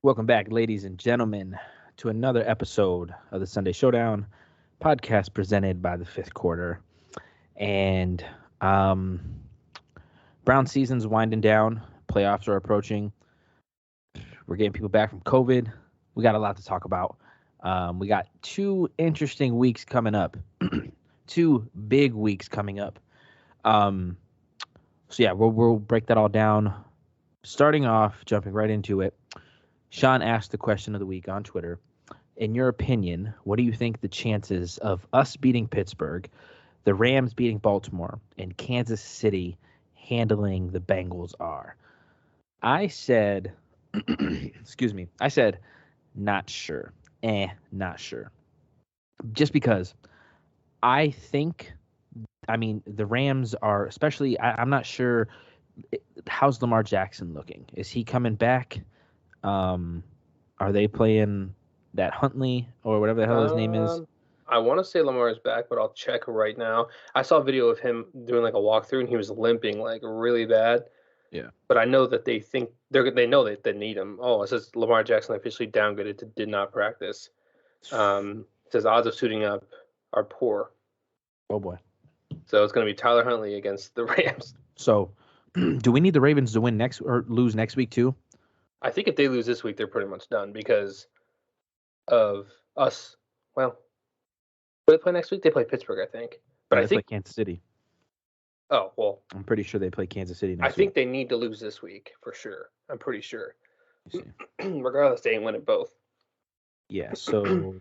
Welcome back, ladies and gentlemen, to another episode of the Sunday Showdown podcast presented by the Fifth Quarter. And Brown season's winding down. Playoffs are approaching. We're getting people back from COVID. We got a lot to talk about. We got two interesting weeks coming up. Two big weeks coming up. We'll break that all down. Starting off, jumping right into it. Sean asked the question of the week on Twitter. In your opinion, what do you think the chances of us beating Pittsburgh, the Rams beating Baltimore, and Kansas City handling the Bengals are? I said, I said, not sure. Not sure. Just because the Rams are, especially, I'm not sure, how's Lamar Jackson looking? Is he coming back? Are they playing that Huntley or whatever the hell his name is? I want to say Lamar is back, but I'll check right now. I saw a video of him doing like a walkthrough, and he was limping like really bad. Yeah. But I know that they know that they need him. Oh, it says Lamar Jackson officially downgraded to did not practice. It says odds of suiting up are poor. Oh boy. So it's going to be Tyler Huntley against the Rams. So, do we need the Ravens to win next or lose next week too? I think if they lose this week, they're pretty much done because of us. Well, do they play next week? They play Pittsburgh, I think. But I think play Kansas City. Oh, well. I'm pretty sure they play Kansas City next week. I think they need to lose this week for sure. I'm pretty sure. Regardless, they ain't winning both. Yeah, so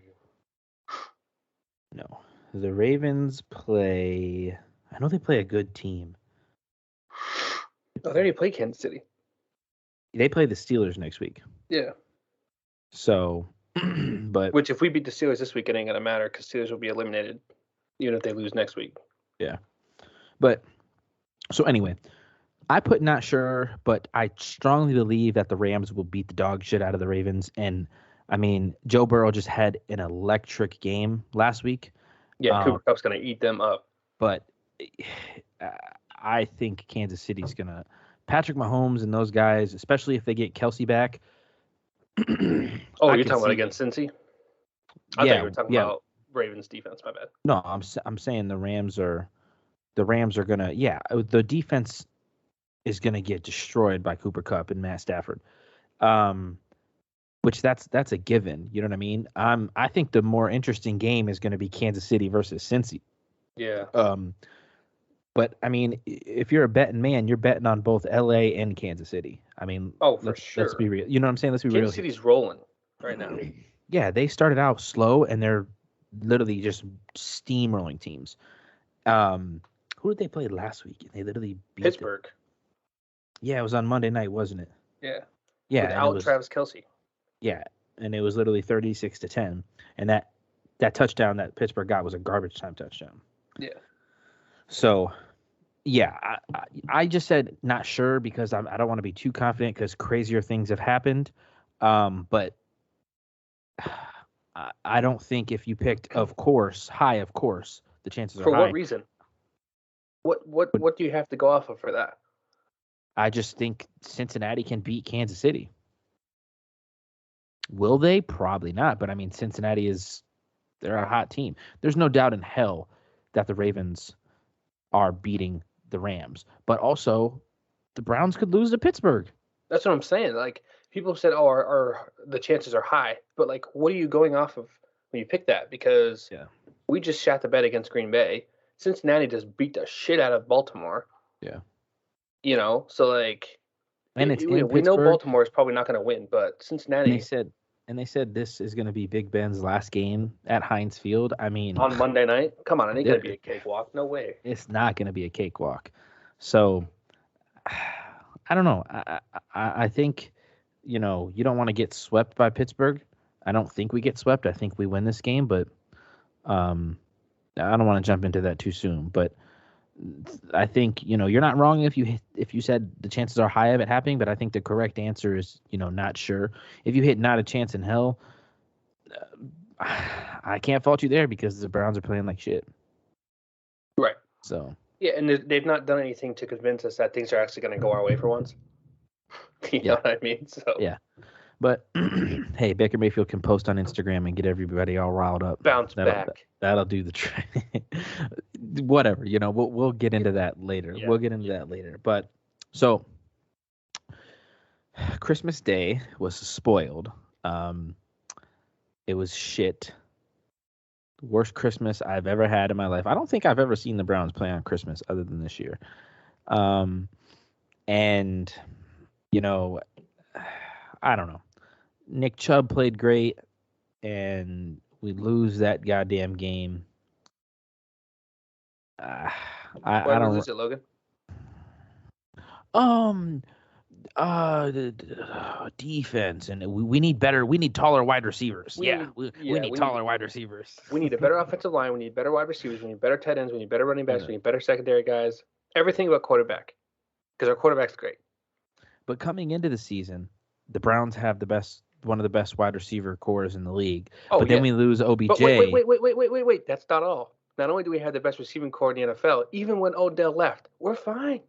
no. The Ravens play, I know they play a good team. Oh, they already play Kansas City. They play the Steelers next week. Yeah. So, but which if we beat the Steelers this week, it ain't gonna matter because Steelers will be eliminated, even if they lose next week. Yeah. But so anyway, I put not sure, but I strongly believe that the Rams will beat the dog shit out of the Ravens. And I mean, Joe Burrow just had an electric game last week. Yeah, Cooper Kupp's gonna eat them up. But I think Kansas City's gonna. Patrick Mahomes and those guys, especially if they get Kelsey back. Oh, you're talking about against Cincy? I thought you were talking about Ravens defense. My bad. No, I'm saying the Rams are gonna. Yeah, the defense is gonna get destroyed by Cooper Kupp and Matt Stafford. Which that's a given. You know what I mean? I think the more interesting game is gonna be Kansas City versus Cincy. Yeah. But, I mean, if you're a betting man, you're betting on both L.A. and Kansas City. I mean, sure. Let's be real. You know what I'm saying? Let's be real. Kansas City's rolling right now. Yeah, they started out slow, and they're literally just steamrolling teams. Who did they play last week? They literally beat Pittsburgh. Yeah, it was on Monday night, wasn't it? Yeah. Yeah. Without Travis Kelce. Yeah, and it was literally 36-10. And that touchdown that Pittsburgh got was a garbage time touchdown. Yeah. So, yeah, I just said not sure because I don't want to be too confident because crazier things have happened. But I don't think if you picked, of course, the chances are high. For what reason? What do you have to go off of for that? I just think Cincinnati can beat Kansas City. Will they? Probably not. But, I mean, Cincinnati they're a hot team. There's no doubt in hell that the Ravens are beating the Rams, but also the Browns could lose to Pittsburgh. That's what I'm saying. Like people said, the chances are high, but like, what are you going off of when you pick that? Because we just shot the bed against Green Bay. Cincinnati just beat the shit out of Baltimore. Yeah. You know, so like, and we know Baltimore is probably not going to win, but Cincinnati. And they said this is going to be Big Ben's last game at Heinz Field. I mean, on Monday night? Come on, it ain't going to be a cakewalk. No way. It's not going to be a cakewalk. So, I don't know. I think, you don't want to get swept by Pittsburgh. I don't think we get swept. I think we win this game, but I don't want to jump into that too soon. But I think, you're not wrong if you said the chances are high of it happening, but I think the correct answer is, not sure. If you hit not a chance in hell, I can't fault you there because the Browns are playing like shit. Right. So. Yeah, and they've not done anything to convince us that things are actually going to go our way for once. You know what I mean? So. Yeah. But hey, Baker Mayfield can post on Instagram and get everybody all riled up. Bounce back. That'll do the trick. Whatever, we'll get into that later. Yeah. We'll get into that later. But so Christmas Day was spoiled. It was shit. Worst Christmas I've ever had in my life. I don't think I've ever seen the Browns play on Christmas other than this year. And I don't know. Nick Chubb played great, and we lose that goddamn game. I don't lose it, Logan. Defense, and we need better. We need taller wide receivers. We need taller wide receivers. We need a better offensive line. We need better wide receivers. We need better tight ends. We need better running backs. We need better secondary guys. Everything about quarterback, because our quarterback's great. But coming into the season, the Browns have one of the best wide receiver cores in the league. But then we lose OBJ. But wait. That's not all. Not only do we have the best receiving core in the NFL, even when Odell left, we're fine.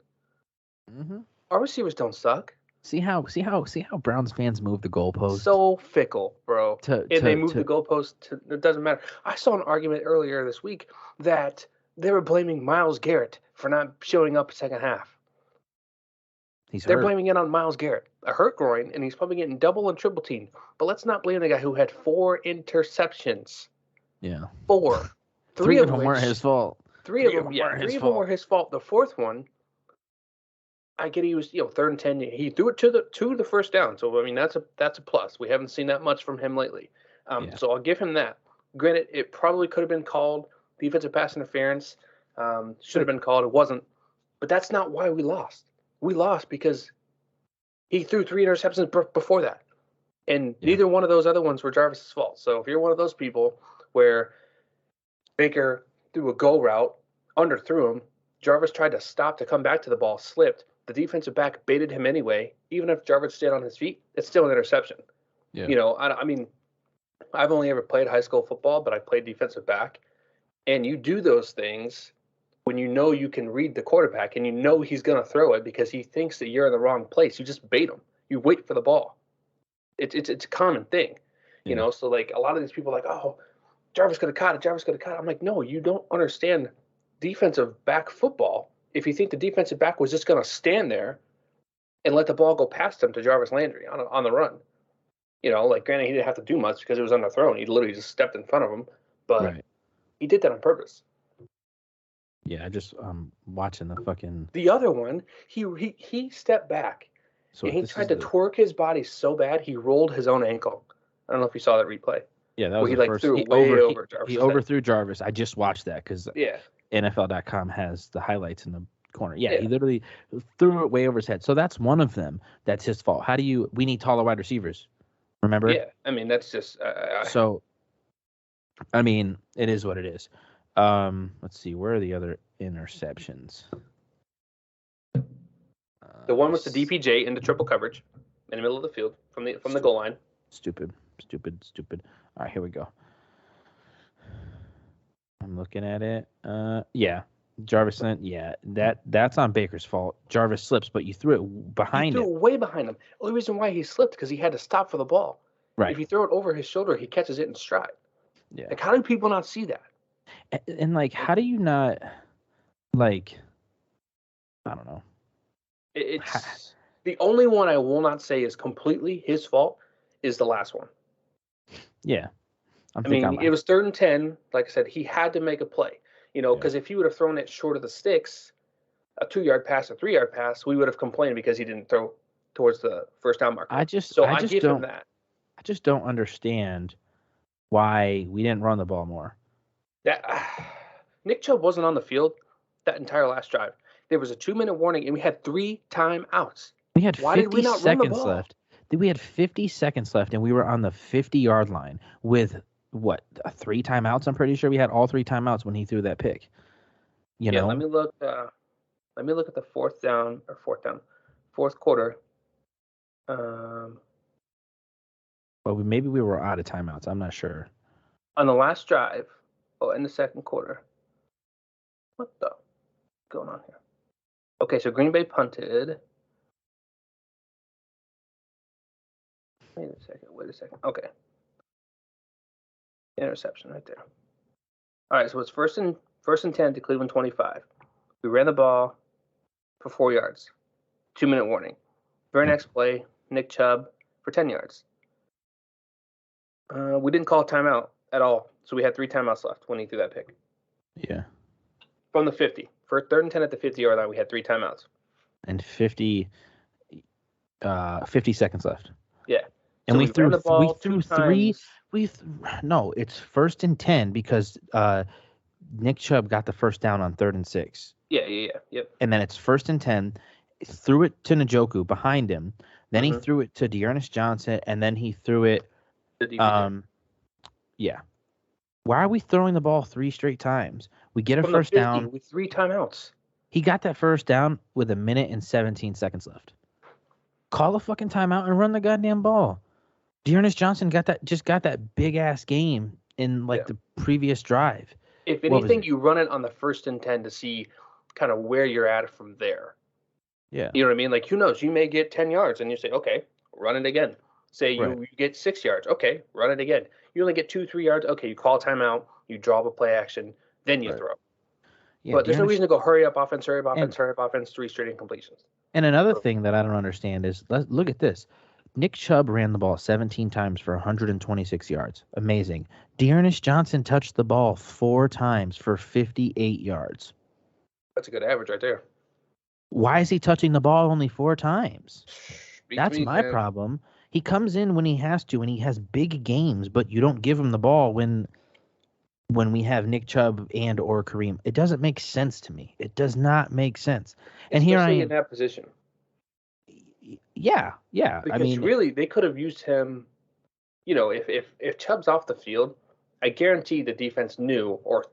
Mm-hmm. Our receivers don't suck. See how Browns fans move the goalpost. So fickle, bro. They move the goalpost. It doesn't matter. I saw an argument earlier this week that they were blaming Myles Garrett for not showing up second half. They're blaming it on Myles Garrett, a hurt groin, and he's probably getting double and triple teamed. But let's not blame the guy who had 4 interceptions. Yeah. 4. 3 of them weren't his fault. 3 of them were his fault. The fourth one, I get he was 3rd and 10. He threw it to the first down. So I mean that's a plus. We haven't seen that much from him lately. So I'll give him that. Granted, it probably could have been called defensive pass interference. Should have been called. It wasn't. But that's not why we lost. We lost because he threw 3 interceptions before that. And neither one of those other ones were Jarvis's fault. So if you're one of those people where Baker threw a go route, underthrew him, Jarvis tried to stop to come back to the ball, slipped. The defensive back baited him anyway. Even if Jarvis stayed on his feet, it's still an interception. Yeah. I mean, I've only ever played high school football, but I played defensive back. And you do those things when you know you can read the quarterback and you know he's going to throw it because he thinks that you're in the wrong place. You just bait him. You wait for the ball. It's a common thing, So like a lot of these people are like, oh, Jarvis could have caught it. Jarvis could have caught it. I'm like, no, you don't understand defensive back football. If you think the defensive back was just going to stand there and let the ball go past him to Jarvis Landry on the run, like granted he didn't have to do much because it was underthrown. He literally just stepped in front of him, but he did that on purpose. Yeah, I just watching the other one. He stepped back. So and he tried to twerk his body so bad he rolled his own ankle. I don't know if you saw that replay. Yeah, that was the first. Threw over Jarvis. He overthrew Jarvis. I just watched that because NFL.com has the highlights in the corner. Yeah, he literally threw it way over his head. So that's one of them. That's his fault. We need taller wide receivers. Remember? Yeah, I mean that's just. So, I mean, it is what it is. Let's see. Where are the other interceptions? The one was the DPJ in the triple coverage in the middle of the field from the goal line. Stupid. All right, here we go. I'm looking at it. Jarvis. That's on Baker's fault. Jarvis slips, but you threw it behind him. He threw it way behind him. The only reason why he slipped because he had to stop for the ball. Right. If you throw it over his shoulder, he catches it in stride. Yeah. Like, how do people not see that? And like, how do you not, like, I don't know. It's the only one I will not say is completely his fault is the last one. Yeah. I mean, it was 3rd and 10. Like I said, he had to make a play, because if he would have thrown it short of the sticks, a 2-yard pass, a 3-yard pass, we would have complained because he didn't throw towards the first down marker. I give him that. I just don't understand why we didn't run the ball more. Nick Chubb wasn't on the field that entire last drive. There was a 2-minute warning, and we had 3 timeouts. We had 50 seconds left. We had 50 seconds left, and we were on the 50-yard line with, 3 timeouts? I'm pretty sure we had all 3 timeouts when he threw that pick. You know? Let me look at the fourth quarter. Well, maybe we were out of timeouts. I'm not sure. On the last drive, in the second quarter. What the going on here? Okay, so Green Bay punted. Wait a second. Okay. Interception right there. All right, so it's first and 10 to Cleveland 25. We ran the ball for 4 yards. 2-minute warning. Very next play, Nick Chubb for 10 yards. We didn't call a timeout at all, so we had 3 timeouts left when he threw that pick. Yeah. From the 50. For 3rd and 10 at the 50-yard line, we had 3 timeouts. And 50 seconds left. Yeah. And so we threw the ball three. No, it's 1st and 10 because Nick Chubb got the first down on 3rd and 6. Yeah. Yep. And then it's 1st and 10. Threw it to Njoku behind him. Then he threw it to Dearness Johnson, and then he threw it. Yeah. Why are we throwing the ball 3 straight times? We get a first down with 3 timeouts. He got that first down with 1 minute and 17 seconds left. Call a fucking timeout and run the goddamn ball. Dearness Johnson got that big ass game in the previous drive. If anything, you run it on the 1st and 10 to see kind of where you're at from there. Yeah. You know what I mean? Like, who knows? You may get 10 yards and you say, okay, run it again. Say you get 6 yards. Okay, run it again. You only get 2-3 yards. Okay, you call timeout. You draw up a play action. Then you throw. Yeah, but there's no reason to go hurry up offense, 3 straight incompletions. And another thing that I don't understand is, look at this. Nick Chubb ran the ball 17 times for 126 yards. Amazing. Dearness Johnson touched the ball 4 times for 58 yards. That's a good average right there. Why is he touching the ball only 4 times? That's my problem. He comes in when he has to, and he has big games, but you don't give him the ball when we have Nick Chubb and or Kareem. It doesn't make sense to me. It does not make sense. And especially here I am in that position. Yeah. Because I mean, really, they could have used him. You know, if Chubb's off the field, I guarantee the defense knew, or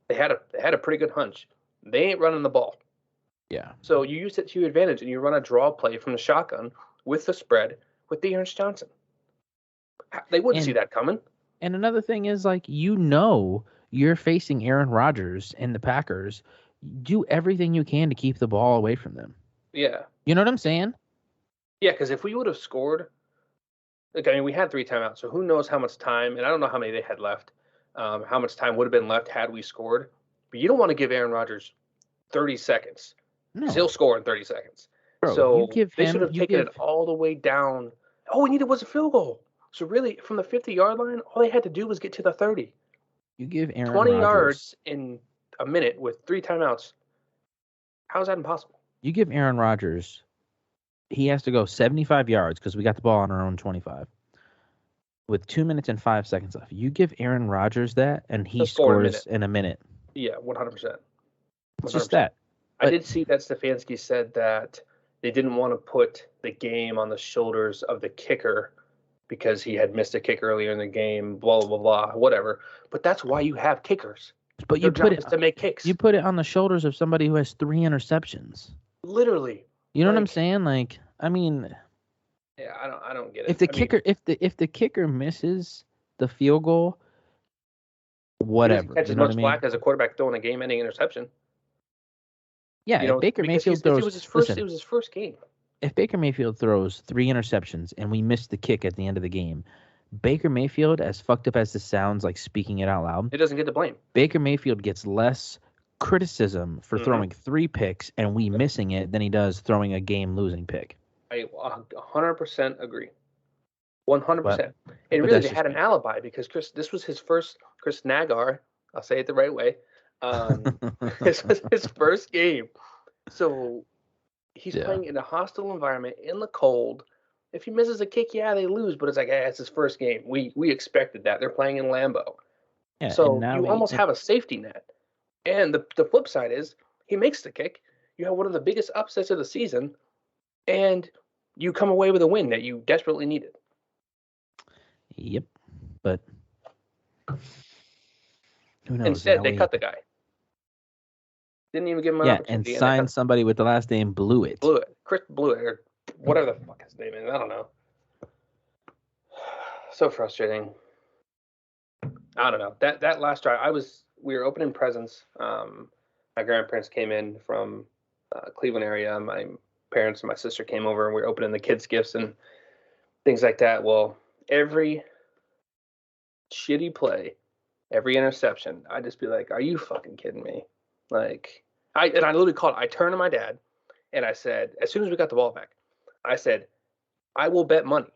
they had a pretty good hunch. They ain't running the ball. Yeah. So you use it to your advantage, and you run a draw play from the shotgun with the spread with Dearness Johnson. They wouldn't see that coming. And another thing is, you're facing Aaron Rodgers and the Packers. Do everything you can to keep the ball away from them. Yeah. You know what I'm saying? Yeah, because if we would have scored, we had 3 timeouts, so who knows how much time, and I don't know how many they had left, how much time would have been left had we scored. But you don't want to give Aaron Rodgers 30 seconds. No. He'll score in 30 seconds. Bro, so they should have taken it all the way down. All we needed was a field goal. So really, from the 50-yard line, all they had to do was get to the 30. You give Aaron 20 Rodgers, yards in a minute with 3 timeouts. How is that impossible? You give Aaron Rodgers, he has to go 75 yards because we got the ball on our own 25 with 2 minutes and 5 seconds left. You give Aaron Rodgers that, and he scores in a minute. Yeah, 100%. It's just that. I did see that Stefanski said that they didn't want to put the game on the shoulders of the kicker because he had missed a kick earlier in the game, blah, blah, blah, whatever. But that's why you have kickers. But you put it to make kicks. You put it on the shoulders of somebody who has 3 interceptions. Literally. You know what I'm saying? Yeah, I don't get it. If the kicker misses the field goal, whatever. He catches much slack as a quarterback throwing a game-ending interception. Yeah, if Baker Mayfield throws, it was his first game. If Baker Mayfield throws 3 interceptions and we miss the kick at the end of the game, Baker Mayfield, as fucked up as this sounds, like speaking it out loud, it doesn't get the blame. Baker Mayfield gets less criticism for throwing 3 picks and we missing it than he does throwing a game-losing pick. I 100% agree. 100%. And really, they had an alibi because this was his first, Chris Nagar, I'll say it the right way, this was his first game. So he's playing in a hostile environment in the cold. If he misses a kick, they lose, but it's like, it's his first game. We expected that. They're playing in Lambeau. Yeah, so you almost have a safety net. And the flip side is he makes the kick. You have one of the biggest upsets of the season, and you come away with a win that you desperately needed. Yep. But who knows? Instead, they cut the guy. Didn't even give him an opportunity. And signed somebody with the last name Blewett. Chris Blewett, or whatever the fuck his name is. I don't know. So frustrating. I don't know. That last drive, we were opening presents. My grandparents came in from Cleveland area. My parents and my sister came over, and we were opening the kids' gifts. And things like that. Well, every shitty play, every interception, I'd just be like, "Are you fucking kidding me?" Like, I literally called. I turned to my dad and I said, as soon as we got the ball back, I said, "I will bet money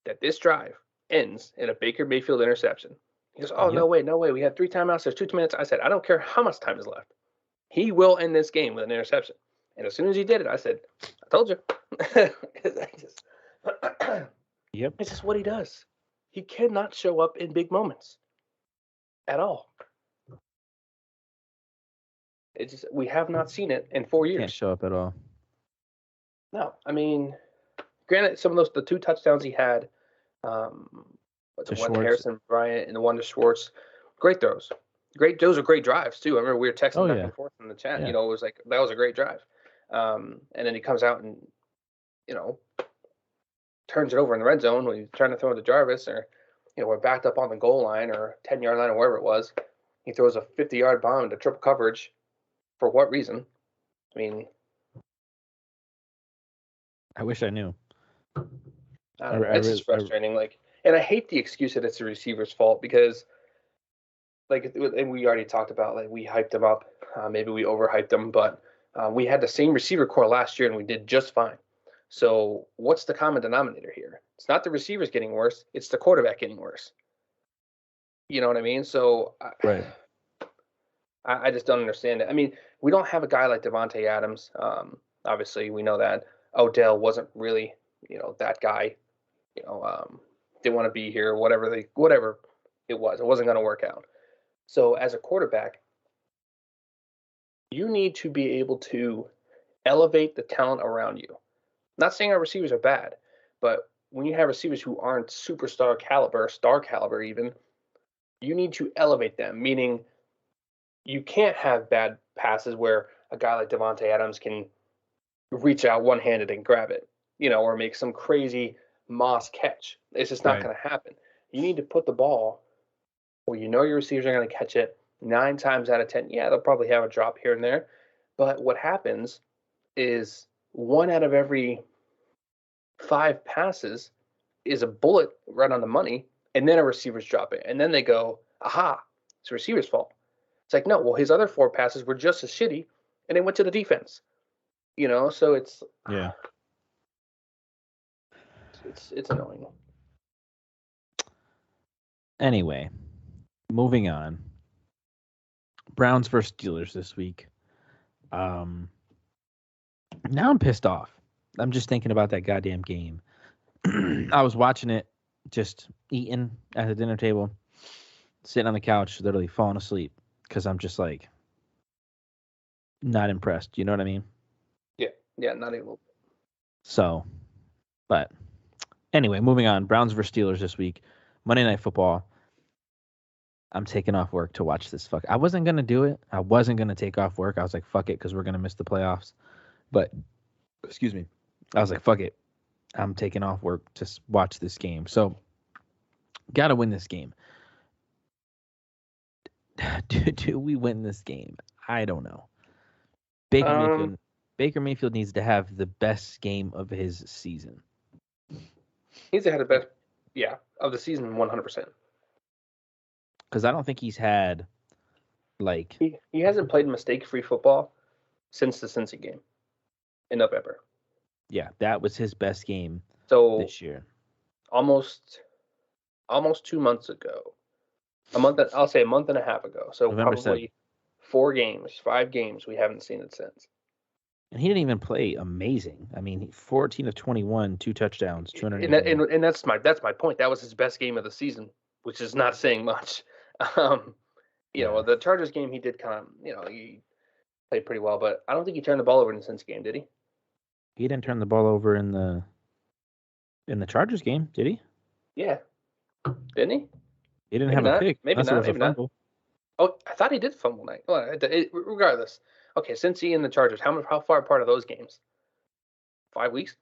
that this drive ends in a Baker Mayfield interception." He goes, "Oh, no way, no way. We have 3 timeouts. There's 2 minutes." I said, "I don't care how much time is left. He will end this game with an interception." And as soon as he did it, I said, "I told you." Yep. It's just what he does. He cannot show up in big moments at all. It's just we have not seen it in 4 years. Can't show up at all. No, I mean, granted, some of the 2 touchdowns he had, the one to Harrison Bryant and the one to Schwartz, great throws. Those are great drives too. I remember we were texting back and forth in the chat. Yeah. It was like that was a great drive. And then he comes out and turns it over in the red zone when he's trying to throw it to Jarvis, or we're backed up on the goal line or 10-yard line or wherever it was. He throws a 50-yard bomb into triple coverage. For what reason? I mean, I wish I knew. It's just frustrating. And I hate the excuse that it's the receiver's fault because, and we already talked about, we hyped them up. Maybe we overhyped them, but we had the same receiver core last year and we did just fine. So what's the common denominator here? It's not the receivers getting worse. It's the quarterback getting worse. You know what I mean? So right. I just don't understand it. I mean, we don't have a guy like Devontae Adams. Obviously, we know that. Odell wasn't really, that guy. Didn't want to be here. Whatever it was, it wasn't going to work out. So as a quarterback, you need to be able to elevate the talent around you. Not saying our receivers are bad, but when you have receivers who aren't superstar caliber, star caliber even, you need to elevate them, meaning you can't have bad passes where a guy like Devontae Adams can reach out one-handed and grab it, or make some crazy Moss catch. It's just not going to happen. You need to put the ball where your receivers are going to catch it 9 times out of 10. Yeah, they'll probably have a drop here and there. But what happens is 1 out of every 5 passes is a bullet right on the money, and then a receiver's drop it. And then they go, aha, it's the receiver's fault. It's like, no, well, his other 4 passes were just as shitty, and they went to the defense. So it's it's annoying. Anyway, moving on. Browns versus Steelers this week. Now I'm pissed off. I'm just thinking about that goddamn game. I was watching it, just eating at the dinner table, sitting on the couch, literally falling asleep because I'm just not impressed. You know what I mean? Yeah, not even a little bit. So, but anyway, moving on. Browns versus Steelers this week. Monday Night Football. I'm taking off work to watch this. I wasn't going to do it. I wasn't going to take off work. I was like, fuck it, because we're going to miss the playoffs. But, excuse me. I was like, fuck it. I'm taking off work to watch this game. So, got to win this game. Do we win this game? I don't know. Baker Mayfield needs to have the best game of his season. He's had the best, of the season, 100%. Because I don't think he's had, He hasn't played mistake-free football since the Cincy game in November. Yeah, that was his best game this year. Almost 2 months ago. I'll say a month and a half ago. So November probably 5 games, we haven't seen it since. And he didn't even play amazing. I mean, 14 of 21, 2 touchdowns, 200. And that's my point. That was his best game of the season, which is not saying much. The Chargers game he did kind of, he played pretty well, but I don't think he turned the ball over in the Cincy game, did he? He didn't turn the ball over in the Chargers game, did he? Yeah. Didn't he? He didn't have a pick. Maybe not. Oh, I thought he did fumble night. Well, regardless. Okay, Cincy and the Chargers, how far apart are those games? 5 weeks?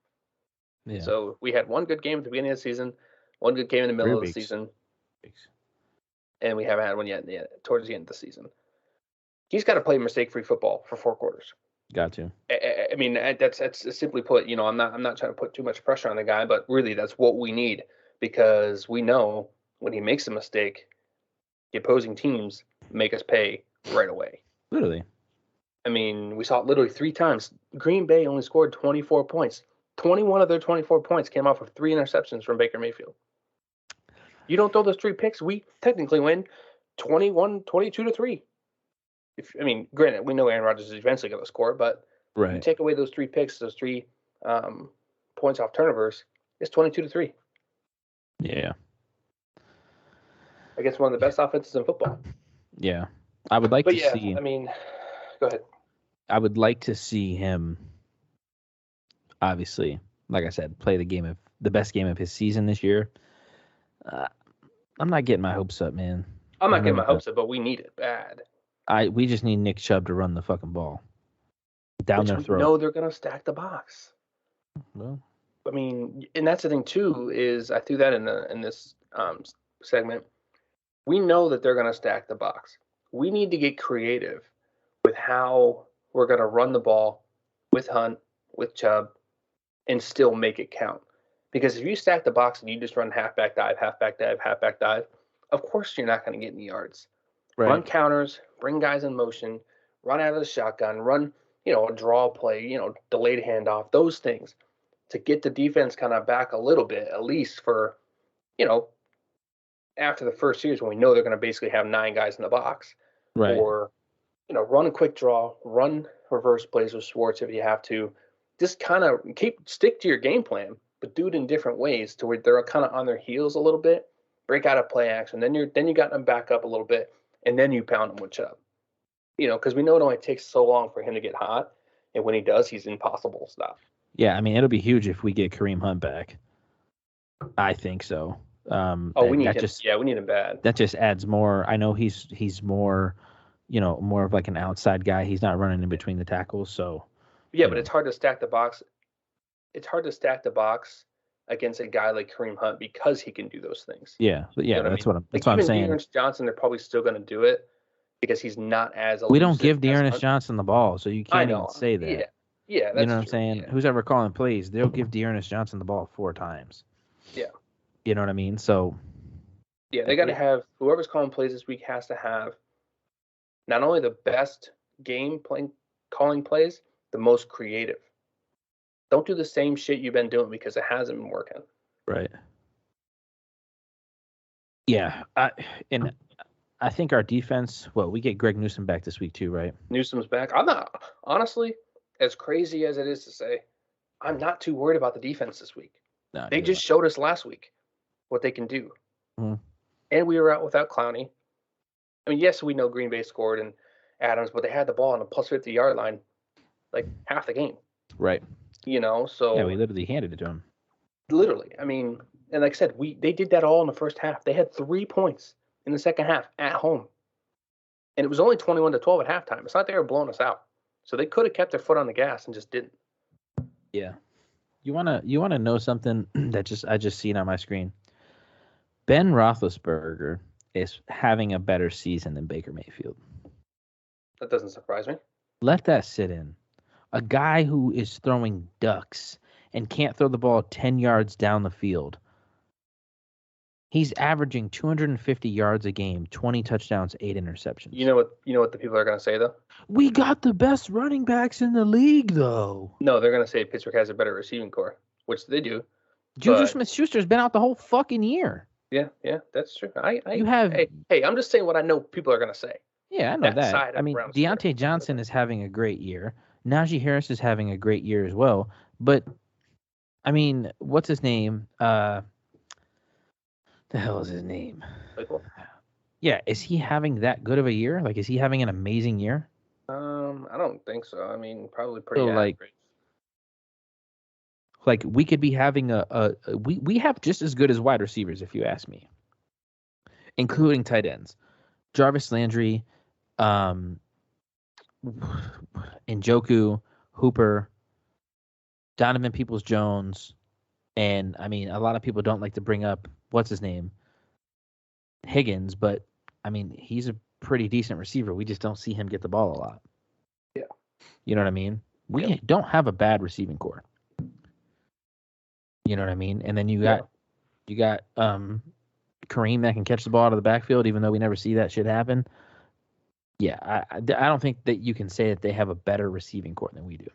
Yeah. So we had one good game at the beginning of the season, one good game in the middle of the season. And we haven't had one yet towards the end of the season. He's got to play mistake-free football for 4 quarters. Got to. I mean, that's simply put. I'm not trying to put too much pressure on the guy, but really, that's what we need because we know when he makes a mistake, the opposing teams make us pay right away. Literally. I mean, we saw it literally 3 times. Green Bay only scored 24 points. 21 of their 24 points came off of 3 interceptions from Baker Mayfield. You don't throw those 3 picks, we technically win 22-3. Granted, we know Aaron Rodgers is eventually going to score, but you take away those 3 picks, those 3 points off turnovers, it's 22-3. Yeah. Against one of the best offenses in football. Yeah. I would like see. I mean, go ahead. I would like to see him, obviously, like I said, play the best game of his season this year. I'm not getting my hopes up, man. I'm not getting my hopes up, but we need it bad. We just need Nick Chubb to run the fucking ball down their throat. No, they're gonna stack the box. Well, I mean, and that's the thing too is I threw that in this segment. We know that they're gonna stack the box. We need to get creative with how we're gonna run the ball with Hunt, with Chubb, and still make it count. Because if you stack the box and you just run halfback dive, of course you're not going to get any yards. Right. Run counters, bring guys in motion, run out of the shotgun, run, a draw play, delayed handoff, those things to get the defense kind of back a little bit, at least for, after the first series when we know they're going to basically have 9 guys in the box. Right. Or, run a quick draw, run reverse plays with Schwartz if you have to. Just kind of stick to your game plan, but do it in different ways to where they're kind of on their heels a little bit, break out of play action, then you got them back up a little bit, and then you pound them with Chubb. Because we know it only takes so long for him to get hot, and when he does, he's impossible to stop. Yeah, I mean, it'll be huge if we get Kareem Hunt back. I think so. We need him. We need him bad. That just adds more. I know he's more, more of like an outside guy. He's not running in between the tackles, so. Yeah, but it's hard to stack the box. It's hard to stack the box against a guy like Kareem Hunt because he can do those things. Yeah, but yeah, that's what I'm saying. Dearness Johnson, they're probably still going to do it because he's not as elusive. We don't give Dearness Johnson the ball, so you can't even say that. Yeah, that's you know what I'm true. saying? Yeah. Who's ever calling plays, they'll give Dearness Johnson the ball 4 times. Yeah. You know what I mean? So. Yeah, they got to have whoever's calling plays this week has to have not only the best calling plays, the most creative. Don't do the same shit you've been doing because it hasn't been working. Right. Yeah. I think our defense, we get Greg Newsome back this week too, right? Newsome's back. I'm not, honestly, as crazy as it is to say, I'm not too worried about the defense this week. No, they just showed us last week what they can do. Mm-hmm. And we were out without Clowney. I mean, yes, we know Green Bay scored and Adams, but they had the ball on the plus 50-yard line like half the game. Right. So. Yeah, we literally handed it to them. Literally. I mean, and like I said, they did that all in the first half. They had 3 points in the second half at home. And it was only 21-12 at halftime. It's not they were blowing us out. So they could have kept their foot on the gas and just didn't. Yeah. You wanna know something that I just seen on my screen? Ben Roethlisberger is having a better season than Baker Mayfield. That doesn't surprise me. Let that sit in. A guy who is throwing ducks and can't throw the ball 10 yards down the field. He's averaging 250 yards a game, 20 touchdowns, 8 interceptions. You know what the people are going to say, though? We got the best running backs in the league, though. No, they're going to say Pittsburgh has a better receiving core, which they do. Juju Smith-Schuster's been out the whole fucking year. Yeah, that's true. Hey, I'm just saying what I know people are going to say. Yeah, I know that. I mean, Deontay Johnson is having a great year. Najee Harris is having a great year as well. But, I mean, what's his name? The hell is his name? Michael? Yeah, is he having that good of a year? Like, is he having an amazing year? I don't think so. I mean, probably pretty average. Like we could be having we have just as good as wide receivers, if you ask me, including tight ends. Jarvis Landry, Njoku, Hooper, Donovan Peoples-Jones, and I mean, a lot of people don't like to bring up what's his name, Higgins, but I mean, he's a pretty decent receiver. We just don't see him get the ball a lot. Yeah. You know what I mean? We Yep. don't have a bad receiving core. You know what I mean? And then you got Kareem that can catch the ball out of the backfield, even though we never see that shit happen. Yeah, I don't think that you can say that they have a better receiving core than we do.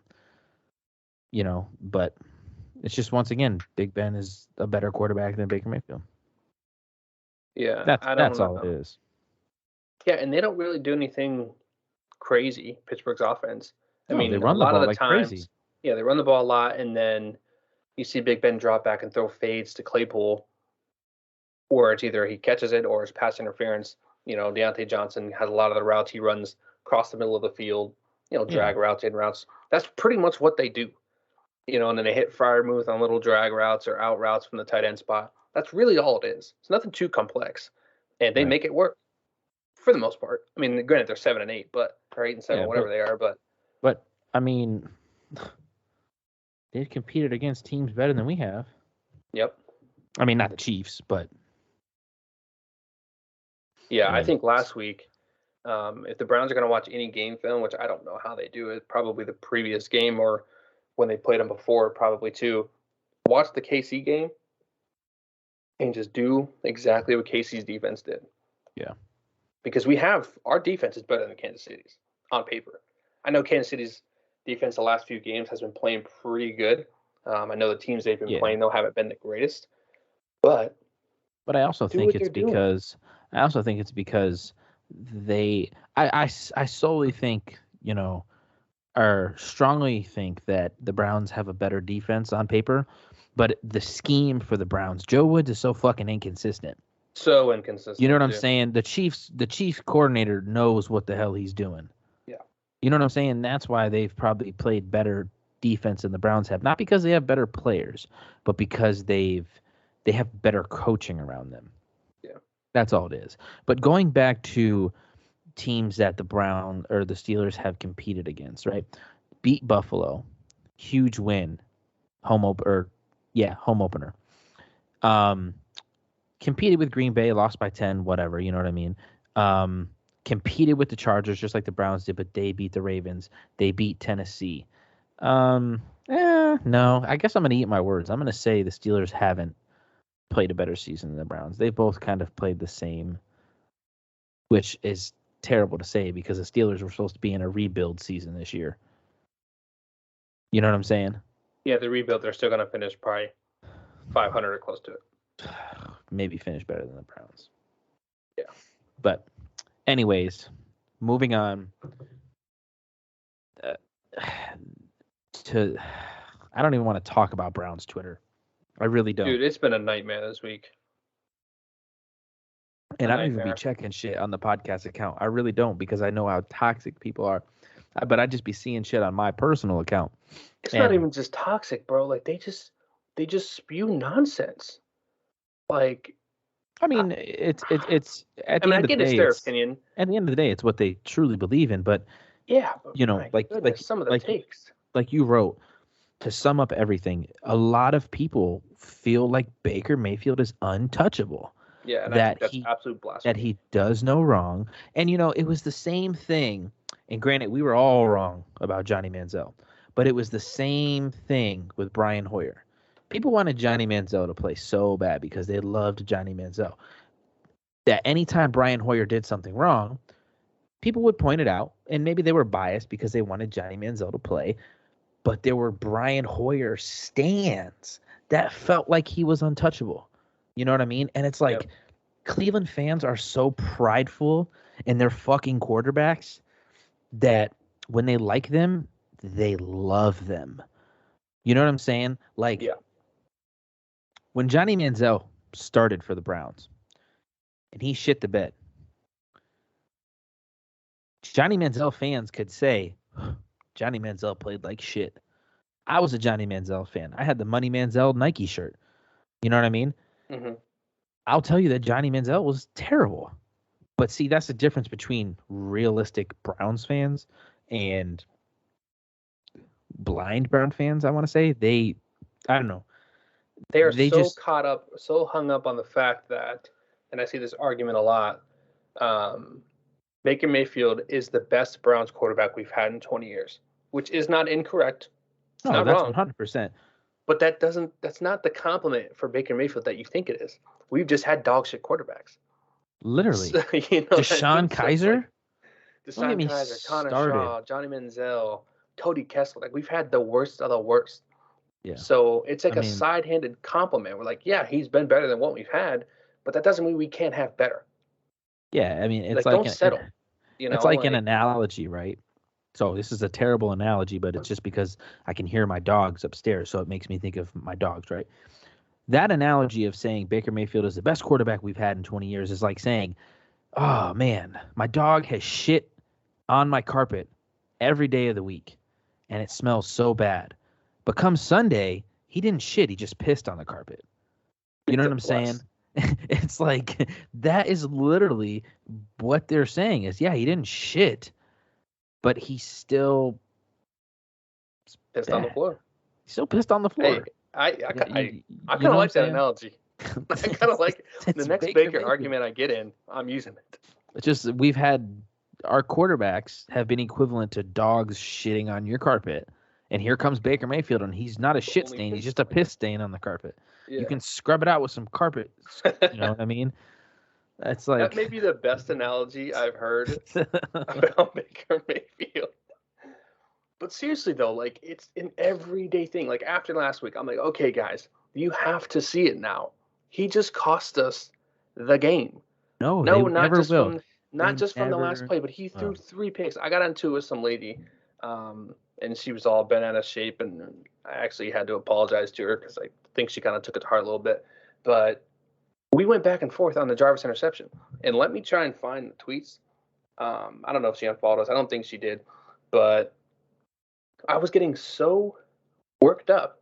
You know, but it's just, once again, Big Ben is a better quarterback than Baker Mayfield. Yeah, That's all it is. Yeah, and they don't really do anything crazy, Pittsburgh's offense. I mean, they run a lot the ball of the like times, crazy. yeah, they run the ball a lot, and then you see Big Ben drop back and throw fades to Claypool, or it's either he catches it or it's pass interference. Deontay Johnson has a lot of the routes he runs across the middle of the field, drag routes, in routes. That's pretty much what they do. And then they hit Freiermuth on little drag routes or out routes from the tight end spot. That's really all it is. It's nothing too complex, and they make it work for the most part. I mean, granted, they're 7-8, or 8-7, whatever they are. But I mean, they've competed against teams better than we have. Yep. I mean, not the Chiefs, but yeah, I think last week, if the Browns are going to watch any game film, which I don't know how they do it, probably the previous game or when they played them before, probably too, watch the KC game and just do exactly what KC's defense did. Yeah. Because our defense is better than Kansas City's on paper. I know Kansas City's defense the last few games has been playing pretty good. I know the teams they've been playing, though, haven't been the greatest. But I also think it's because I solely think, or strongly think that the Browns have a better defense on paper, but the scheme for the Browns, Joe Woods is so fucking inconsistent. So inconsistent. You know what I'm saying? The Chiefs coordinator knows what the hell he's doing. Yeah. You know what I'm saying? That's why they've probably played better defense than the Browns have. Not because they have better players, but because they have better coaching around them. Yeah. That's all it is. But going back to teams that the Steelers have competed against, right? Beat Buffalo, huge win, home opener. Competed with Green Bay, lost by 10, whatever, you know what I mean? Competed with the Chargers just like the Browns did, but they beat the Ravens. They beat Tennessee. No, I guess I'm going to eat my words. I'm going to say the Steelers haven't played a better season than the Browns. They both kind of played the same, which is terrible to say because the Steelers were supposed to be in a rebuild season this year. You know what I'm saying? Yeah, the rebuild, they're still going to finish probably 500 or close to it. Maybe finish better than the Browns. Yeah. But anyways, moving on to I don't even want to talk about Browns Twitter. I really don't. Dude, it's been a nightmare this week. And I don't even be checking shit on the podcast account. I really don't, because I know how toxic people are. But I just be seeing shit on my personal account. It's not even just toxic, bro. Like they just spew nonsense. Like, I mean, it's at the end of the day, their opinion. At the end of the day, it's what they truly believe in. But yeah, like some of the takes, like you wrote, to sum up everything, a lot of people feel like Baker Mayfield is untouchable. Yeah, and I think that's absolute blasphemy. That he does no wrong. And it was the same thing. And granted, we were all wrong about Johnny Manziel, but it was the same thing with Brian Hoyer. People wanted Johnny Manziel to play so bad because they loved Johnny Manziel. That anytime Brian Hoyer did something wrong, people would point it out, and maybe they were biased because they wanted Johnny Manziel to play, but there were Brian Hoyer stands that felt like he was untouchable. You know what I mean? And it's like, Cleveland fans are so prideful in their fucking quarterbacks that when they like them, they love them. You know what I'm saying? Like, when Johnny Manziel started for the Browns and he shit the bed, Johnny Manziel fans could say, Johnny Manziel played like shit. I was a Johnny Manziel fan. I had the Money Manziel Nike shirt. You know what I mean? Mm-hmm. I'll tell you that Johnny Manziel was terrible. But see, that's the difference between realistic Browns fans and blind Brown fans, I want to say. I don't know. They just caught up, so hung up on the fact that, and I see this argument a lot, Baker Mayfield is the best Browns quarterback we've had in 20 years. which is not incorrect. It's No, not that's wrong. 100%. But that's not the compliment for Baker Mayfield that you think it is. We've just had dog shit quarterbacks. Literally. So, Deshaun Kaiser? Deshaun Kaiser, Connor Shaw, Johnny Manziel, Cody Kessler. Like, we've had the worst of the worst. Yeah. So it's like a side-handed compliment. We're like, yeah, he's been better than what we've had, but that doesn't mean we can't have better. Yeah, I mean, it's like don't settle. It's like an analogy, right? So this is a terrible analogy, but it's just because I can hear my dogs upstairs, so it makes me think of my dogs, right? That analogy of saying Baker Mayfield is the best quarterback we've had in 20 years is like saying, oh, man, my dog has shit on my carpet every day of the week, and it smells so bad. But come Sunday, he didn't shit. He just pissed on the carpet. You know what I'm saying? It's like that is literally what they're saying is, yeah, he didn't shit, but he still pissed on the floor. He's still pissed on the floor. Hey, I kind of like that analogy. I kind of like the next Baker argument I get in, I'm using it. It's just we've had our quarterbacks have been equivalent to dogs shitting on your carpet. And here comes Baker Mayfield, and he's not a shit stain. He's just a piss stain on the carpet. Yeah. You can scrub it out with some carpet. You know what I mean? That's like... That may be the best analogy I've heard about Baker Mayfield. But seriously, though, like, it's an everyday thing. Like, after last week, I'm like, okay, guys, you have to see it now. He just cost us the game. No, not just will. Not just from the last play, but he threw 3 picks. I got into it with some lady, and she was all bent out of shape, and I actually had to apologize to her because I think she kind of took it to heart a little bit. But we went back and forth on the Jarvis interception. And let me try and find the tweets. I don't know if she unfollowed us. I don't think she did. But I was getting so worked up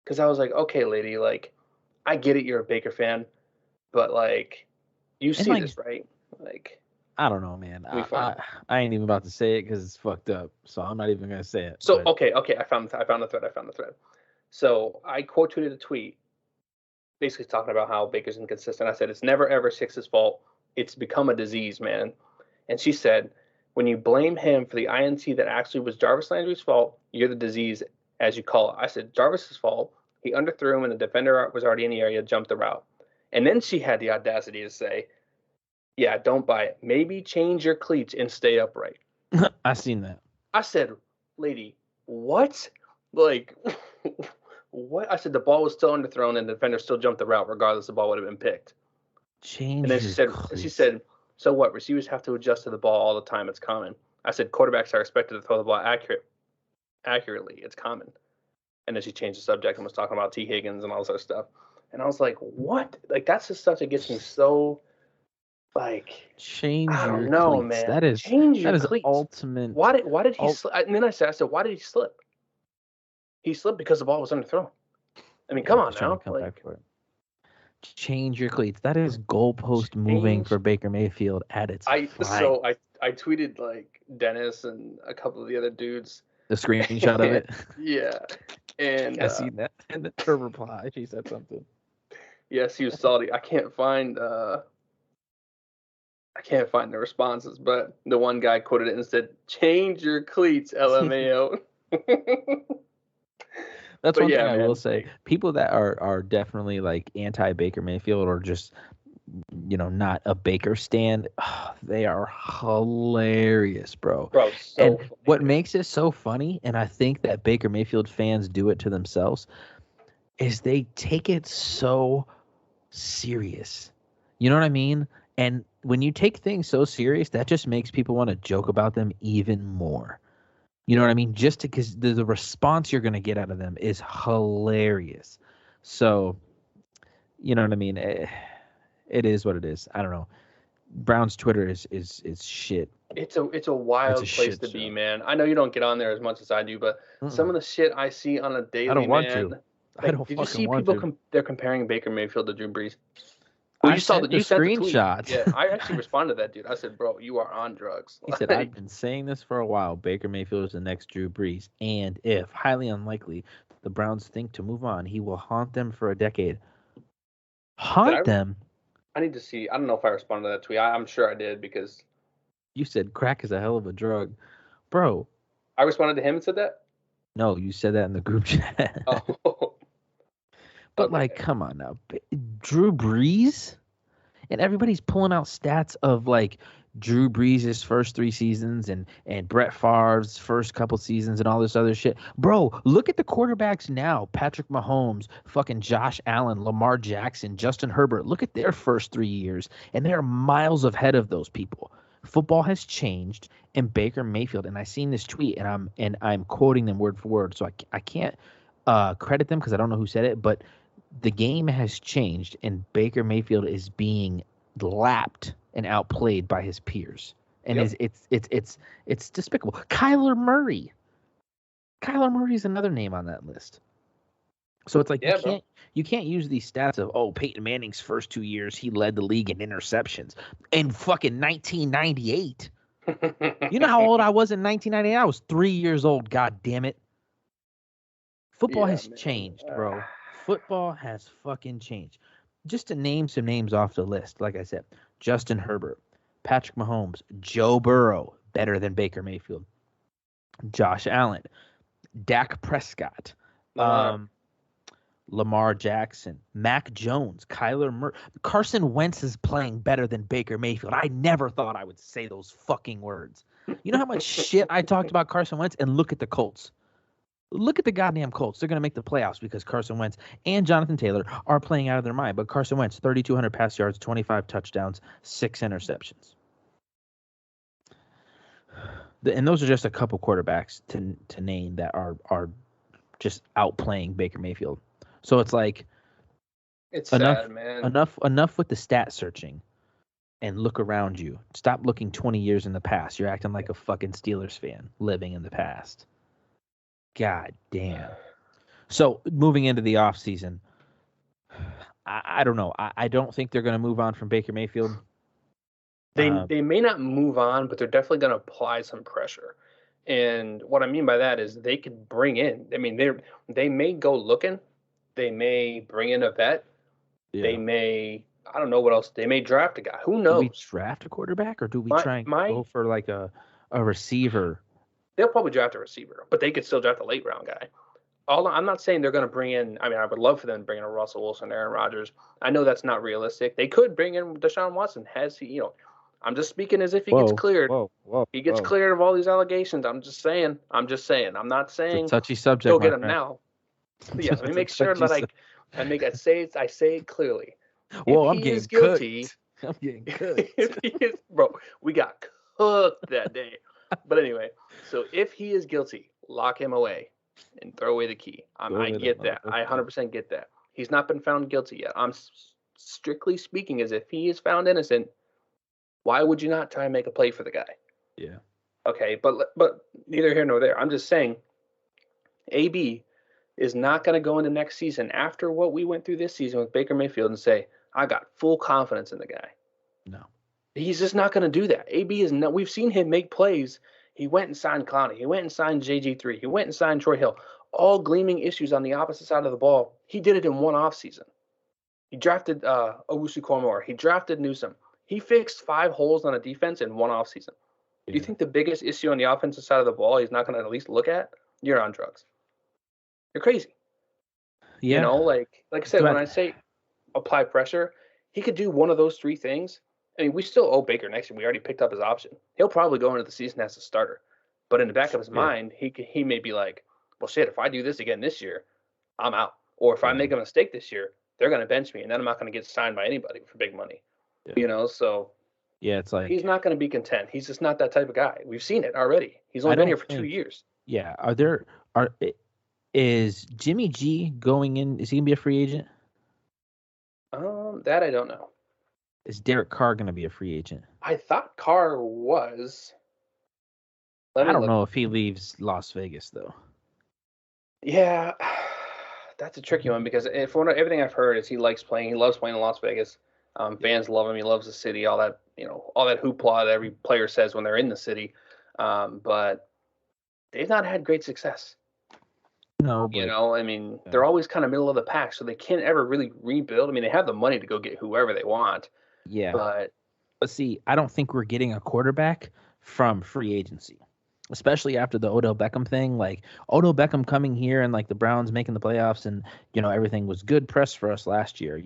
because I was like, okay, lady, like, I get it, you're a Baker fan, but, like, you see this, right? Like, I don't know, man. I ain't even about to say it because it's fucked up, so I'm not even gonna say it. So okay, I found the thread. So I quote tweeted a tweet, basically talking about how Baker's inconsistent. I said it's never ever Six's fault. It's become a disease, man. And she said, when you blame him for the INT that actually was Jarvis Landry's fault, you're the disease, as you call it. I said Jarvis's fault. He underthrew him, and the defender was already in the area, jumped the route. And then she had the audacity to say, yeah, don't buy it. Maybe change your cleats and stay upright. I seen that. I said, lady, what? Like, what? I said the ball was still underthrown and the defender still jumped the route regardless. The ball would have been picked. Change. And then she said, so what? Receivers have to adjust to the ball all the time. It's common. I said quarterbacks are expected to throw the ball accurately. It's common. And then she changed the subject and was talking about T. Higgins and all this other stuff. And I was like, what? Like, that's the stuff that gets me so... Like, change I don't your know, cleats. man. That is cleats. Ultimate. Why did he slip? And then I said, why did he slip? He slipped because the ball was underthrown. I mean, come on now. Change your cleats. That is goalpost moving for Baker Mayfield at its I tweeted like Dennis and a couple of the other dudes. The screenshot of it. Yeah. And I seen that. And her reply, she said something. Yes, he was salty. I can't find the responses, but the one guy quoted it and said, "Change your cleats, LMAO." That's one thing I will say. People that are definitely like anti-Baker Mayfield or just, not a Baker stan, they are hilarious, bro. And what makes it so funny, and I think that Baker Mayfield fans do it to themselves, is they take it so serious. You know what I mean? And when you take things so serious, that just makes people want to joke about them even more. You know what I mean? Just because the response you're going to get out of them is hilarious. So, you know what I mean? It is what it is. I don't know. Brown's Twitter is shit. It's a wild place to be, man. I know you don't get on there as much as I do, but some of the shit I see on a daily, I don't want man. to. I don't. Did you see people? They're comparing Baker Mayfield to Drew Brees. Well, you saw the screenshot. Yeah, I actually responded to that dude. I said, "Bro, you are on drugs." He said, "I've been saying this for a while. Baker Mayfield is the next Drew Brees, and if highly unlikely, the Browns think to move on, he will haunt them for a decade." Haunt them? I need to see. I don't know if I responded to that tweet. I'm sure I did because you said crack is a hell of a drug, bro. I responded to him and said that? No, you said that in the group chat. Oh. But, Okay. like, come on now. Drew Brees? And everybody's pulling out stats of, like, Drew Brees' first 3 seasons and Brett Favre's first couple seasons and all this other shit. Bro, look at the quarterbacks now. Patrick Mahomes, fucking Josh Allen, Lamar Jackson, Justin Herbert. Look at their first 3 years, and they're miles ahead of those people. Football has changed, and Baker Mayfield, and I seen this tweet, and I'm quoting them word for word, so I can't credit them because I don't know who said it, but the game has changed, and Baker Mayfield is being lapped and outplayed by his peers, and it's despicable. Kyler Murray is another name on that list. So it's like you can't use these stats of Peyton Manning's first 2 years he led the league in interceptions in fucking 1998. You know how old I was in 1998? I was 3 years old. God damn it! Football has changed, bro. Football has fucking changed. Just to name some names off the list, like I said, Justin Herbert, Patrick Mahomes, Joe Burrow, better than Baker Mayfield, Josh Allen, Dak Prescott, Lamar Jackson, Mac Jones, Kyler Murray. Carson Wentz is playing better than Baker Mayfield. I never thought I would say those fucking words. You know how much shit I talked about Carson Wentz? And look at the Colts. Look at the goddamn Colts. They're going to make the playoffs because Carson Wentz and Jonathan Taylor are playing out of their mind. But Carson Wentz, 3,200 pass yards, 25 touchdowns, 6 interceptions. And those are just a couple quarterbacks to name that are just outplaying Baker Mayfield. So it's like it's enough, sad, man. Enough with the stat searching, and look around you. Stop looking 20 years in the past. You're acting like a fucking Steelers fan living in the past. God damn. So moving into the offseason, I don't know. I don't think they're going to move on from Baker Mayfield. They may not move on, but they're definitely going to apply some pressure. And what I mean by that is they could bring in. I mean, they may go looking. They may bring in a vet. Yeah. They may. I don't know what else. They may draft a guy. Who knows? Do we draft a quarterback, or do we try and go for like a receiver? They'll probably draft a receiver, but they could still draft a late round guy. I'm not saying they're going to bring in. I mean, I would love for them to bring in a Russell Wilson, Aaron Rodgers. I know that's not realistic. They could bring in Deshaun Watson. Has he? I'm just speaking as if he gets cleared. He gets cleared of all these allegations. I'm just saying. I'm not saying. It's a touchy subject. Go get him now. Yeah, let me make sure that I say it clearly. Well, I'm getting guilty. I'm getting cooked. Bro, we got cooked that day. But anyway, so if he is guilty, lock him away and throw away the key. I get that. I 100% get that. He's not been found guilty yet. I'm strictly speaking as if he is found innocent. Why would you not try and make a play for the guy? Yeah. Okay, but neither here nor there. I'm just saying, AB is not going to go into next season after what we went through this season with Baker Mayfield and say, I got full confidence in the guy. No. He's just not going to do that. AB is not. We've seen him make plays. He went and signed Clowney. He went and signed JG3. He went and signed Troy Hill. All gleaming issues on the opposite side of the ball. He did it in one offseason. He drafted Owusu-Koramoah. He drafted Newsome. He fixed 5 holes on a defense in one offseason. Yeah. Do you think the biggest issue on the offensive side of the ball he's not going to at least look at? You're on drugs. You're crazy. Yeah. Like I said, when I say apply pressure, he could do one of those 3 things. I mean, we still owe Baker next year. We already picked up his option. He'll probably go into the season as a starter. But in the back of his mind, he may be like, well, shit, if I do this again this year, I'm out. Or if I make a mistake this year, they're going to bench me, and then I'm not going to get signed by anybody for big money. Yeah. So it's like he's not going to be content. He's just not that type of guy. We've seen it already. He's only been here for 2 years. Yeah. Is Jimmy G going in? Is he going to be a free agent? That I don't know. Is Derek Carr going to be a free agent? I thought Carr was. I don't know if he leaves Las Vegas, though. Yeah, that's a tricky one because everything I've heard is he loves playing in Las Vegas. Fans love him. He loves the city. All that hoopla that every player says when they're in the city. But they've not had great success. No, but, they're always kind of middle of the pack, so they can't ever really rebuild. I mean, they have the money to go get whoever they want. Yeah. But see, I don't think we're getting a quarterback from free agency. especially after the Odell Beckham thing. Like Odell Beckham coming here and like the Browns making the playoffs, and everything was good press for us last year.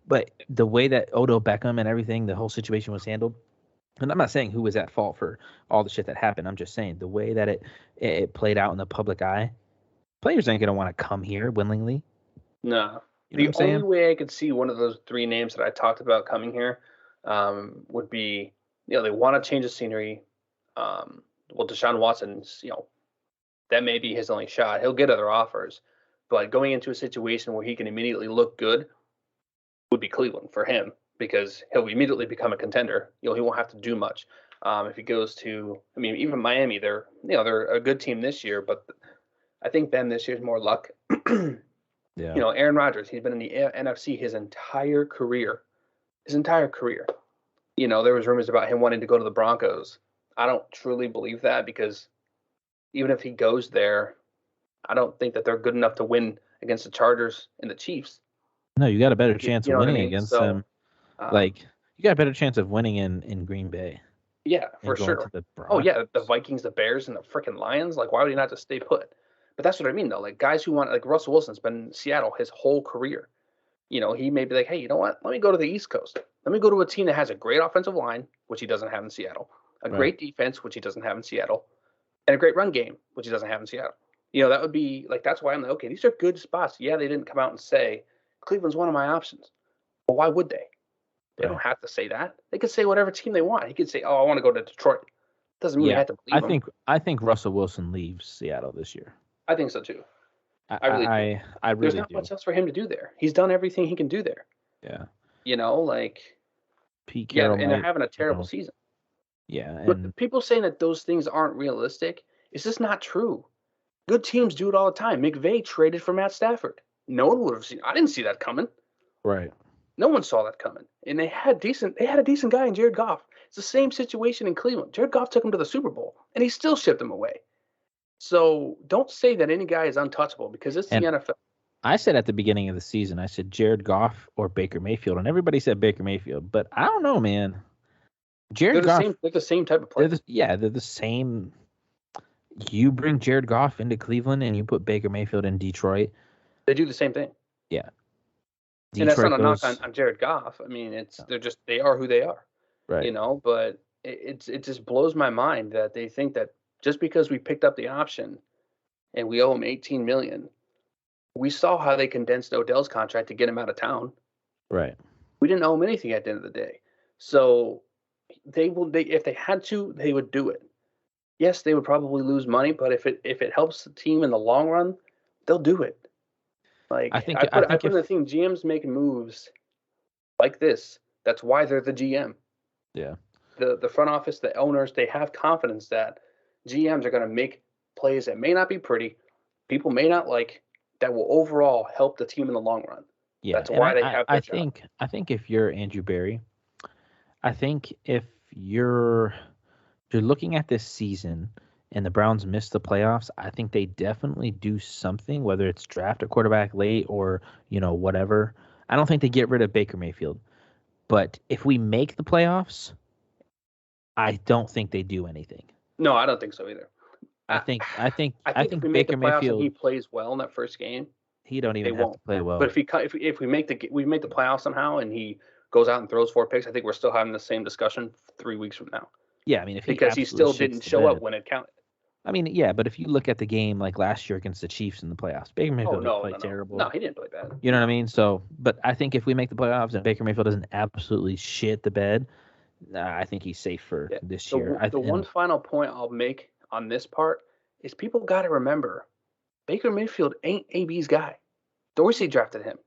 But the way that Odell Beckham and everything, the whole situation was handled. And I'm not saying who was at fault for all the shit that happened. I'm just saying the way that it played out in the public eye. Players ain't gonna want to come here willingly. No. The only way I could see one of those three names that I talked about coming here would be, they want to change the scenery. Well, Deshaun Watson's, that may be his only shot. He'll get other offers, but going into a situation where he can immediately look good would be Cleveland for him, because he'll immediately become a contender. He won't have to do much. If he goes to, even Miami, they're a good team this year, but I think Ben this year's more luck. Yeah. Aaron Rodgers, he's been in the NFC his entire career. There was rumors about him wanting to go to the Broncos. I don't truly believe that, because even if he goes there, I don't think that they're good enough to win against the Chargers and the Chiefs. No, you got a better chance of winning against them. You got a better chance of winning in Green Bay. Yeah, for sure. The Vikings, the Bears, and the freaking Lions. Like, why would he not just stay put? But that's what I mean, though. Like, guys who want, like Russell Wilson's been in Seattle his whole career. He may be like, hey, you know what? Let me go to the East Coast. Let me go to a team that has a great offensive line, which he doesn't have in Seattle, great defense, which he doesn't have in Seattle, and a great run game, which he doesn't have in Seattle. That would be like, that's why I'm like, okay, these are good spots. Yeah, they didn't come out and say Cleveland's one of my options. Well, why would they? They don't have to say that. They could say whatever team they want. He could say, oh, I want to go to Detroit. Doesn't mean you have to believe him. I think Russell Wilson leaves Seattle this year. I think so too. I really do. There's not much else for him to do there. He's done everything he can do there. Yeah. Pete Carroll. And they're having a terrible season. Yeah. But people saying that those things aren't realistic, it's just not true. Good teams do it all the time. McVay traded for Matt Stafford. No one would have seen. I didn't see that coming. Right. No one saw that coming. And they had a decent guy in Jared Goff. It's the same situation in Cleveland. Jared Goff took him to the Super Bowl, and he still shipped him away. So don't say that any guy is untouchable, because it's the NFL. I said at the beginning of the season, I said Jared Goff or Baker Mayfield, and everybody said Baker Mayfield. But I don't know, man. They're the same type of player. They're the same. You bring Jared Goff into Cleveland and you put Baker Mayfield in Detroit. They do the same thing. Yeah. And that's not a knock on Jared Goff. They are who they are. Right. But it just blows my mind that they think that just because we picked up the option and we owe him $18 million, we saw how they condensed Odell's contract to get him out of town. Right. We didn't owe him anything at the end of the day. So if they had to, they would do it. Yes, they would probably lose money, but if it helps the team in the long run, they'll do it. Like, I put in the thing, GMs make moves like this. That's why they're the GM. Yeah. The front office, the owners, they have confidence that GMs are going to make plays that may not be pretty, people may not like, that will overall help the team in the long run. Yeah. That's why they have their job. I think if you're Andrew Berry, I think if you're looking at this season and the Browns miss the playoffs, I think they definitely do something, whether it's draft a quarterback late or, whatever. I don't think they get rid of Baker Mayfield. But if we make the playoffs, I don't think they do anything. No, I don't think so either. I think if we make Baker the playoffs Mayfield, and he plays well in that first game, he don't even have to play well. But if we make the playoffs somehow and he goes out and throws 4 picks, I think we're still having the same discussion 3 weeks from now. Yeah, because he still didn't show up when it counted. But if you look at the game like last year against the Chiefs in the playoffs, Baker Mayfield played terrible. No, he didn't play bad. You know what I mean? So, but I think if we make the playoffs and Baker Mayfield doesn't absolutely shit the bed, I think he's safe for this year. One final point I'll make on this part is people got to remember, Baker Mayfield ain't AB's guy. Dorsey drafted him.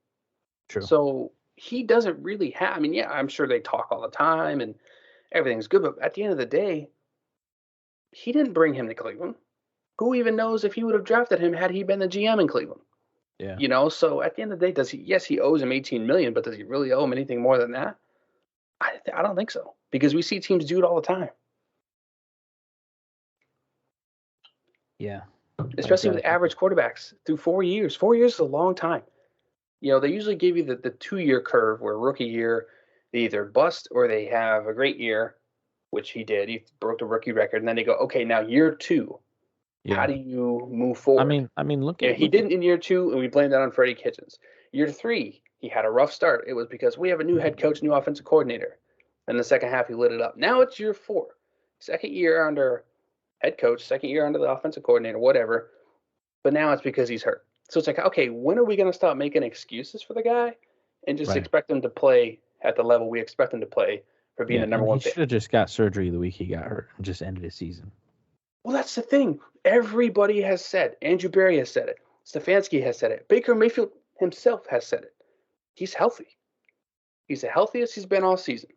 True. So he doesn't really have. I'm sure they talk all the time and everything's good, but at the end of the day, he didn't bring him to Cleveland. Who even knows if he would have drafted him had he been the GM in Cleveland? Yeah. So at the end of the day, he owes him $18 million, but does he really owe him anything more than that? I don't think so, because we see teams do it all the time. Yeah. Especially with average quarterbacks through 4 years. 4 years is a long time. They usually give you the 2-year curve where rookie year, they either bust or they have a great year, which he did. He broke the rookie record. And then they go, okay, now year 2, How do you move forward? I mean, He didn't in year 2, and we blamed that on Freddie Kitchens. Year 3, he had a rough start. It was because we have a new head coach, new offensive coordinator. And the second half, he lit it up. Now it's year 4. Second year under head coach, second year under the offensive coordinator, whatever. But now it's because he's hurt. So it's like, okay, when are we going to stop making excuses for the guy and just expect him to play at the level we expect him to play for being the number one pick? He should have just got surgery the week he got hurt and just ended his season. Well, that's the thing. Everybody has said. Andrew Berry has said it. Stefanski has said it. Baker Mayfield himself has said it. He's healthy. He's the healthiest he's been all season.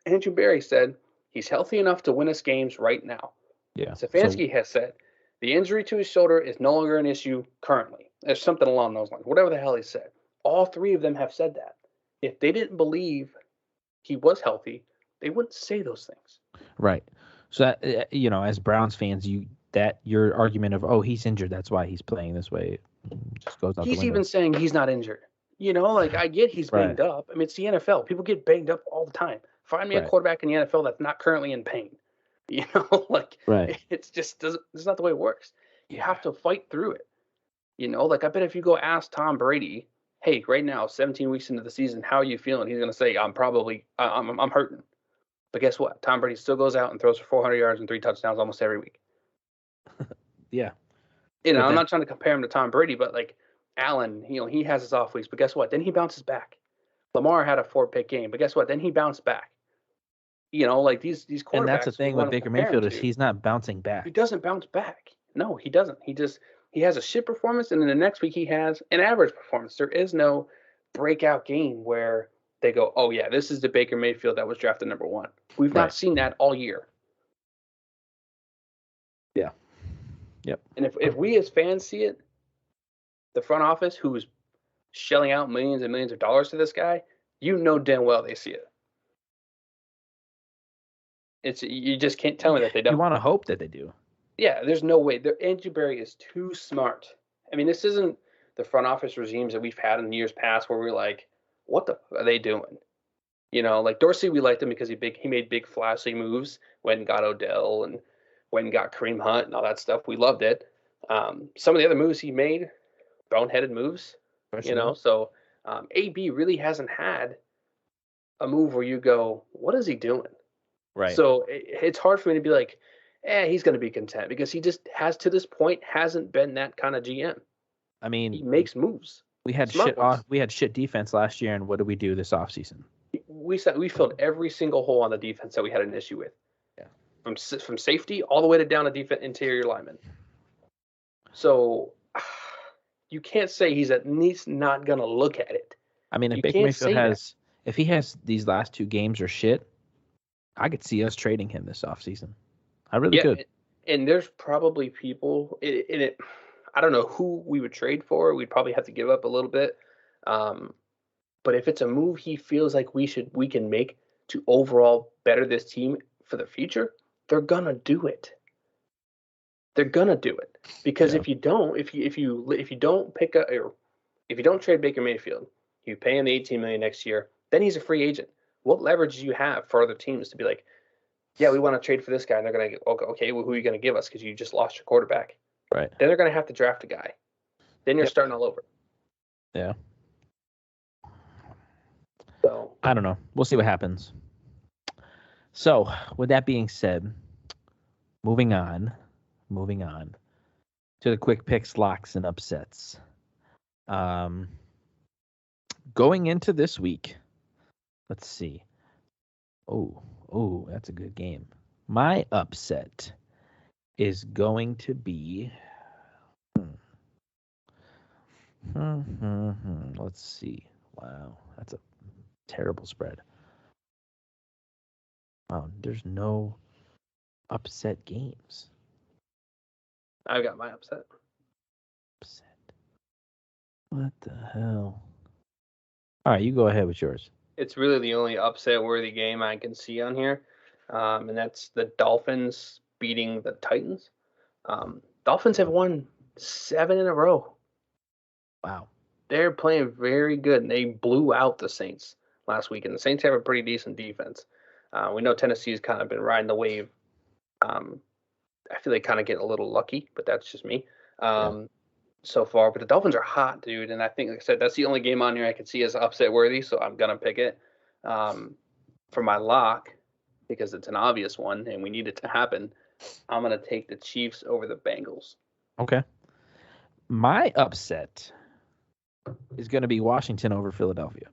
Andrew Berry said he's healthy enough to win us games right now. Yeah. Stefanski has said the injury to his shoulder is no longer an issue currently. There's something along those lines. Whatever the hell he said. All 3 of them have said that. If they didn't believe he was healthy, they wouldn't say those things. Right. So that, as Browns fans, your argument of he's injured, that's why he's playing this way, just goes out the window. He's even saying he's not injured. I get he's banged up. I mean, it's the NFL. People get banged up all the time. Find me a quarterback in the NFL that's not currently in pain. It's just it's not the way it works. You have to fight through it. I bet if you go ask Tom Brady, hey, right now, 17 weeks into the season, how are you feeling? He's going to say, I'm hurting. But guess what? Tom Brady still goes out and throws for 400 yards and 3 touchdowns almost every week. Yeah. I'm not trying to compare him to Tom Brady, but Allen, he has his off weeks, but guess what? Then he bounces back. Lamar had a 4-pick game, but guess what? Then he bounced back. These quarterbacks. And that's the thing with Baker Mayfield is he's not bouncing back. He doesn't bounce back. No, he doesn't. He has a shit performance, and then the next week he has an average performance. There is no breakout game where they go, oh yeah, this is the Baker Mayfield that was drafted number 1. We've not seen that all year. Yeah. Yep. And if we as fans see it, the front office who's shelling out millions and millions of dollars to this guy, damn well they see it. You just can't tell me that they don't. You want to hope that they do. Yeah, there's no way. Andrew Berry is too smart. I mean, this isn't the front office regimes that we've had in years past where we're like, what the are they doing? Dorsey, we liked him because he made big flashy moves, went and got Odell and went and got Kareem Hunt and all that stuff. We loved it. Some of the other moves he made, boneheaded moves, So AB really hasn't had a move where you go, what is he doing? Right. So it's hard for me to be like, he's going to be content because he just has to this point hasn't been that kind of GM. I mean, he makes moves. We had shit defense last year, and what did we do this offseason? We filled every single hole on the defense that we had an issue with. Yeah. From safety all the way to down to defense interior lineman. So you can't say he's at least not going to look at it. I mean, if Baker Mayfield if he has these last 2 games or shit, I could see us trading him this offseason. I really could. And there's probably people in it. I don't know who we would trade for. We'd probably have to give up a little bit. But if it's a move he feels like we can make to overall better this team for the future, they're gonna do it. They're gonna do it because if you don't, if you don't pick up or if you don't trade Baker Mayfield, you pay him the $18 million next year. Then he's a free agent. What leverage do you have for other teams to be like, yeah, we want to trade for this guy, and they're gonna okay, well, who are you gonna give us because you just lost your quarterback? Right. Then they're gonna have to draft a guy. Then you're starting all over. Yeah. So I don't know. We'll see what happens. So with that being said, moving on to the quick picks, locks, and upsets. Going into this week, let's see. Oh, that's a good game. My upset is going to be. Let's see. Wow, that's a terrible spread. Wow, there's no upset games. I've got my upset. What the hell? All right, you go ahead with yours. It's really the only upset-worthy game I can see on here, and that's the Dolphins beating the Titans. Dolphins have won 7 in a row. Wow. They're playing very good, and they blew out the Saints last week, and the Saints have a pretty decent defense. We know Tennessee's kind of been riding the wave I feel they kind of get a little lucky, but that's just me. Yeah. So far, but the Dolphins are hot, dude, and I think, like I said, that's the only game on here I can see as upset worthy, so I'm gonna pick it for my lock because it's an obvious one and we need it to happen. I'm gonna take the Chiefs over the Bengals. Okay. My upset is going to be Washington over Philadelphia.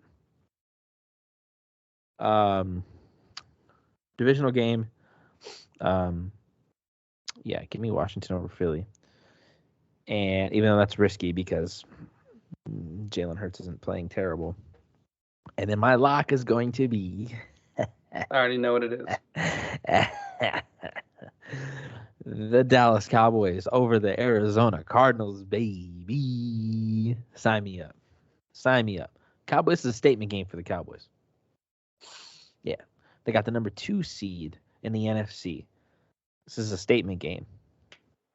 Divisional game. Yeah, give me Washington over Philly. And even though that's risky because Jalen Hurts isn't playing terrible. And then my lock is going to be. I already know what it is. The Dallas Cowboys over the Arizona Cardinals, baby. Sign me up. Sign me up. Cowboys is a statement game for the Cowboys. Yeah. They got the number 2 seed in the NFC. This is a statement game.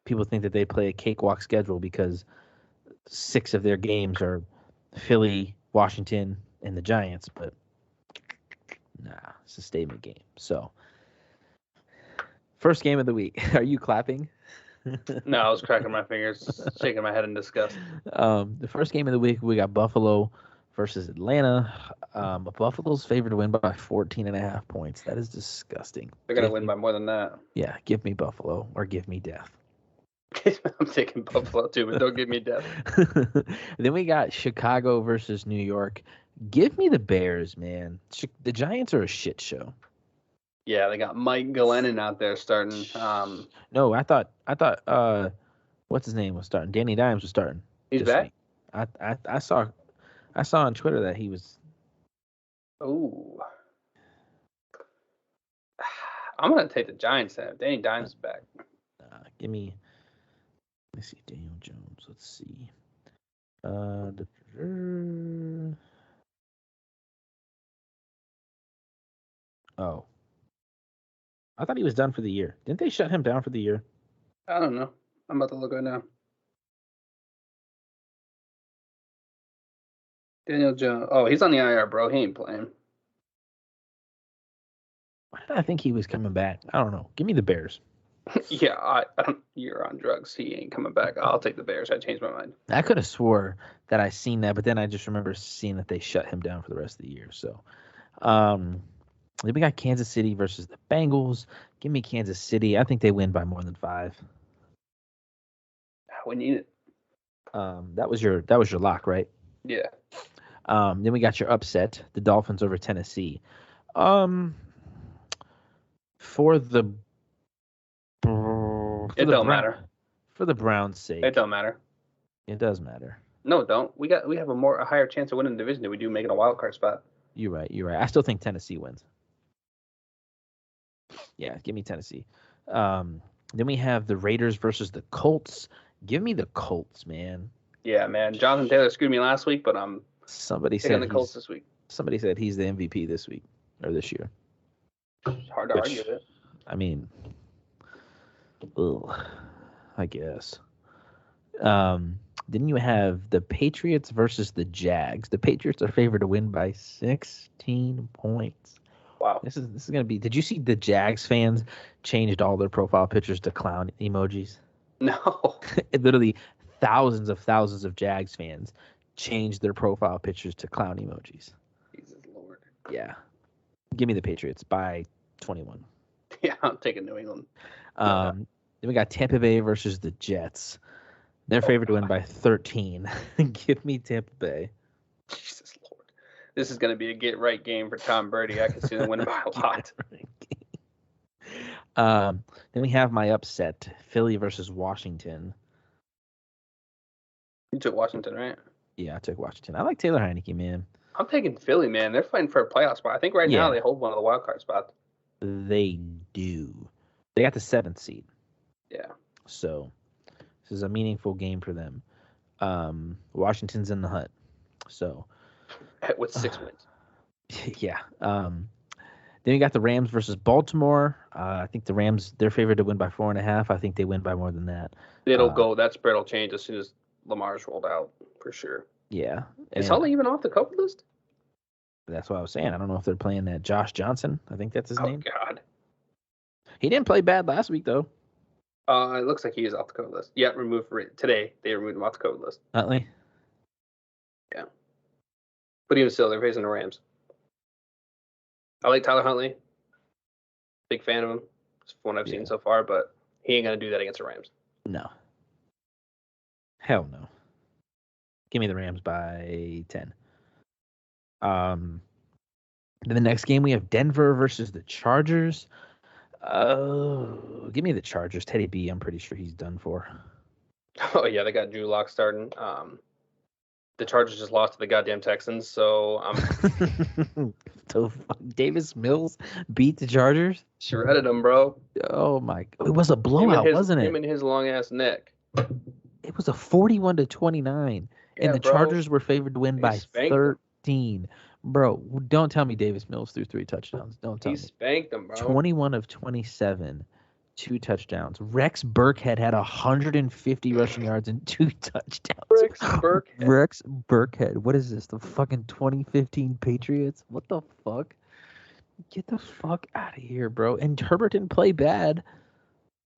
People think that they play a cakewalk schedule because 6 of their games are Philly, Washington, and the Giants, but nah, it's a statement game. So, first game of the week. Are you clapping? No, I was cracking my fingers, shaking my head in disgust. The first game of the week, we got Buffalo versus Atlanta. Buffalo's favored to win by 14.5 points. That is disgusting. They're going to win by more than that. Yeah, give me Buffalo or give me death. I'm taking Buffalo too, but don't give me death. Then we got Chicago versus New York. Give me the Bears, man. The Giants are a shit show. Yeah, they got Mike Glennon out there starting. No, I thought what's his name was starting. Danny Dimes was starting. He's back. I saw on Twitter that he was. Ooh. I'm gonna take the Giants then. Danny Dimes is back. Give me. Let me see. Daniel Jones. Let's see. Oh. I thought he was done for the year. Didn't they shut him down for the year? I don't know. I'm about to look right now. Daniel Jones. Oh, he's on the IR, bro. He ain't playing. Why did I think he was coming back? I don't know. Give me the Bears. Yeah, I don't, you're on drugs. He ain't coming back. I'll take the Bears. I changed my mind. I could have swore that I seen that, but then I just remember seeing that they shut him down for the rest of the year. So, then we got Kansas City versus the Bengals. Give me Kansas City. I think they win by more than 5. We need it. That was your lock, right? Yeah. Then we got your upset, the Dolphins over Tennessee. For the it don't matter. For the Browns' sake, it don't matter. It does matter. No, it don't. We have a higher chance of winning the division than we do making a wild card spot. You're right. I still think Tennessee wins. Yeah, give me Tennessee. Then we have the Raiders versus the Colts. Give me the Colts, man. Yeah, man. Jonathan Taylor screwed me last week, but I'm taking the Colts this week. Somebody said he's the MVP this week or this year. It's hard to argue it. I mean, I guess. Then you have the Patriots versus the Jags. The Patriots are favored to win by 16 points. Wow. This is gonna be. Did you see the Jags fans changed all their profile pictures to clown emojis? No. Literally thousands of Jags fans changed their profile pictures to clown emojis. Jesus Lord. Yeah. Give me the Patriots by 21. Yeah, I'm taking New England. Then we got Tampa Bay versus the Jets. They're favored to win by 13. Give me Tampa Bay. Jesus Lord. This is going to be a get-right game for Tom Brady. I can see them winning by a lot. Then we have my upset, Philly versus Washington. You took Washington, right? Yeah, I took Washington. I like Taylor Heineke, man. I'm taking Philly, man. They're fighting for a playoff spot. I think now they hold one of the wild card spots. They do. They got the 7th seed. Yeah. So this is a meaningful game for them. Washington's in the hunt. So with 6 wins. Yeah. Then you got the Rams versus Baltimore. I think the Rams, they're favored to win by 4.5. I think they win by more than that. That spread will change as soon as Lamar's rolled out, for sure. Yeah. Is Huntley even off the COVID list? That's what I was saying. I don't know if they're playing that Josh Johnson. I think that's his name. Oh, God. He didn't play bad last week, though. It looks like he is off the COVID list. Yeah, removed for it. Today. They removed him off the COVID list. Huntley? Yeah. But even still, they're facing the Rams. I like Tyler Huntley. Big fan of him. It's one I've seen so far, but he ain't going to do that against the Rams. No. Hell no. Give me the Rams by 10. Then the next game we have Denver versus the Chargers. Give me the Chargers. Teddy B, I'm pretty sure he's done for. Oh, yeah, they got Drew Lock starting. The Chargers just lost to the goddamn Texans, so So Davis Mills beat the Chargers? Shredded them, bro. Oh, my. It was a blowout, wasn't it? Him and his long-ass neck. It was a 41-29, and the Chargers were favored to win by 13. Bro, don't tell me Davis Mills threw 3 touchdowns. Don't tell me. He spanked them, bro. 21 of 27, 2 touchdowns. Rex Burkhead had 150 rushing yards and 2 touchdowns. Rex Burkhead. What is this? The fucking 2015 Patriots? What the fuck? Get the fuck out of here, bro. And Herbert didn't play bad.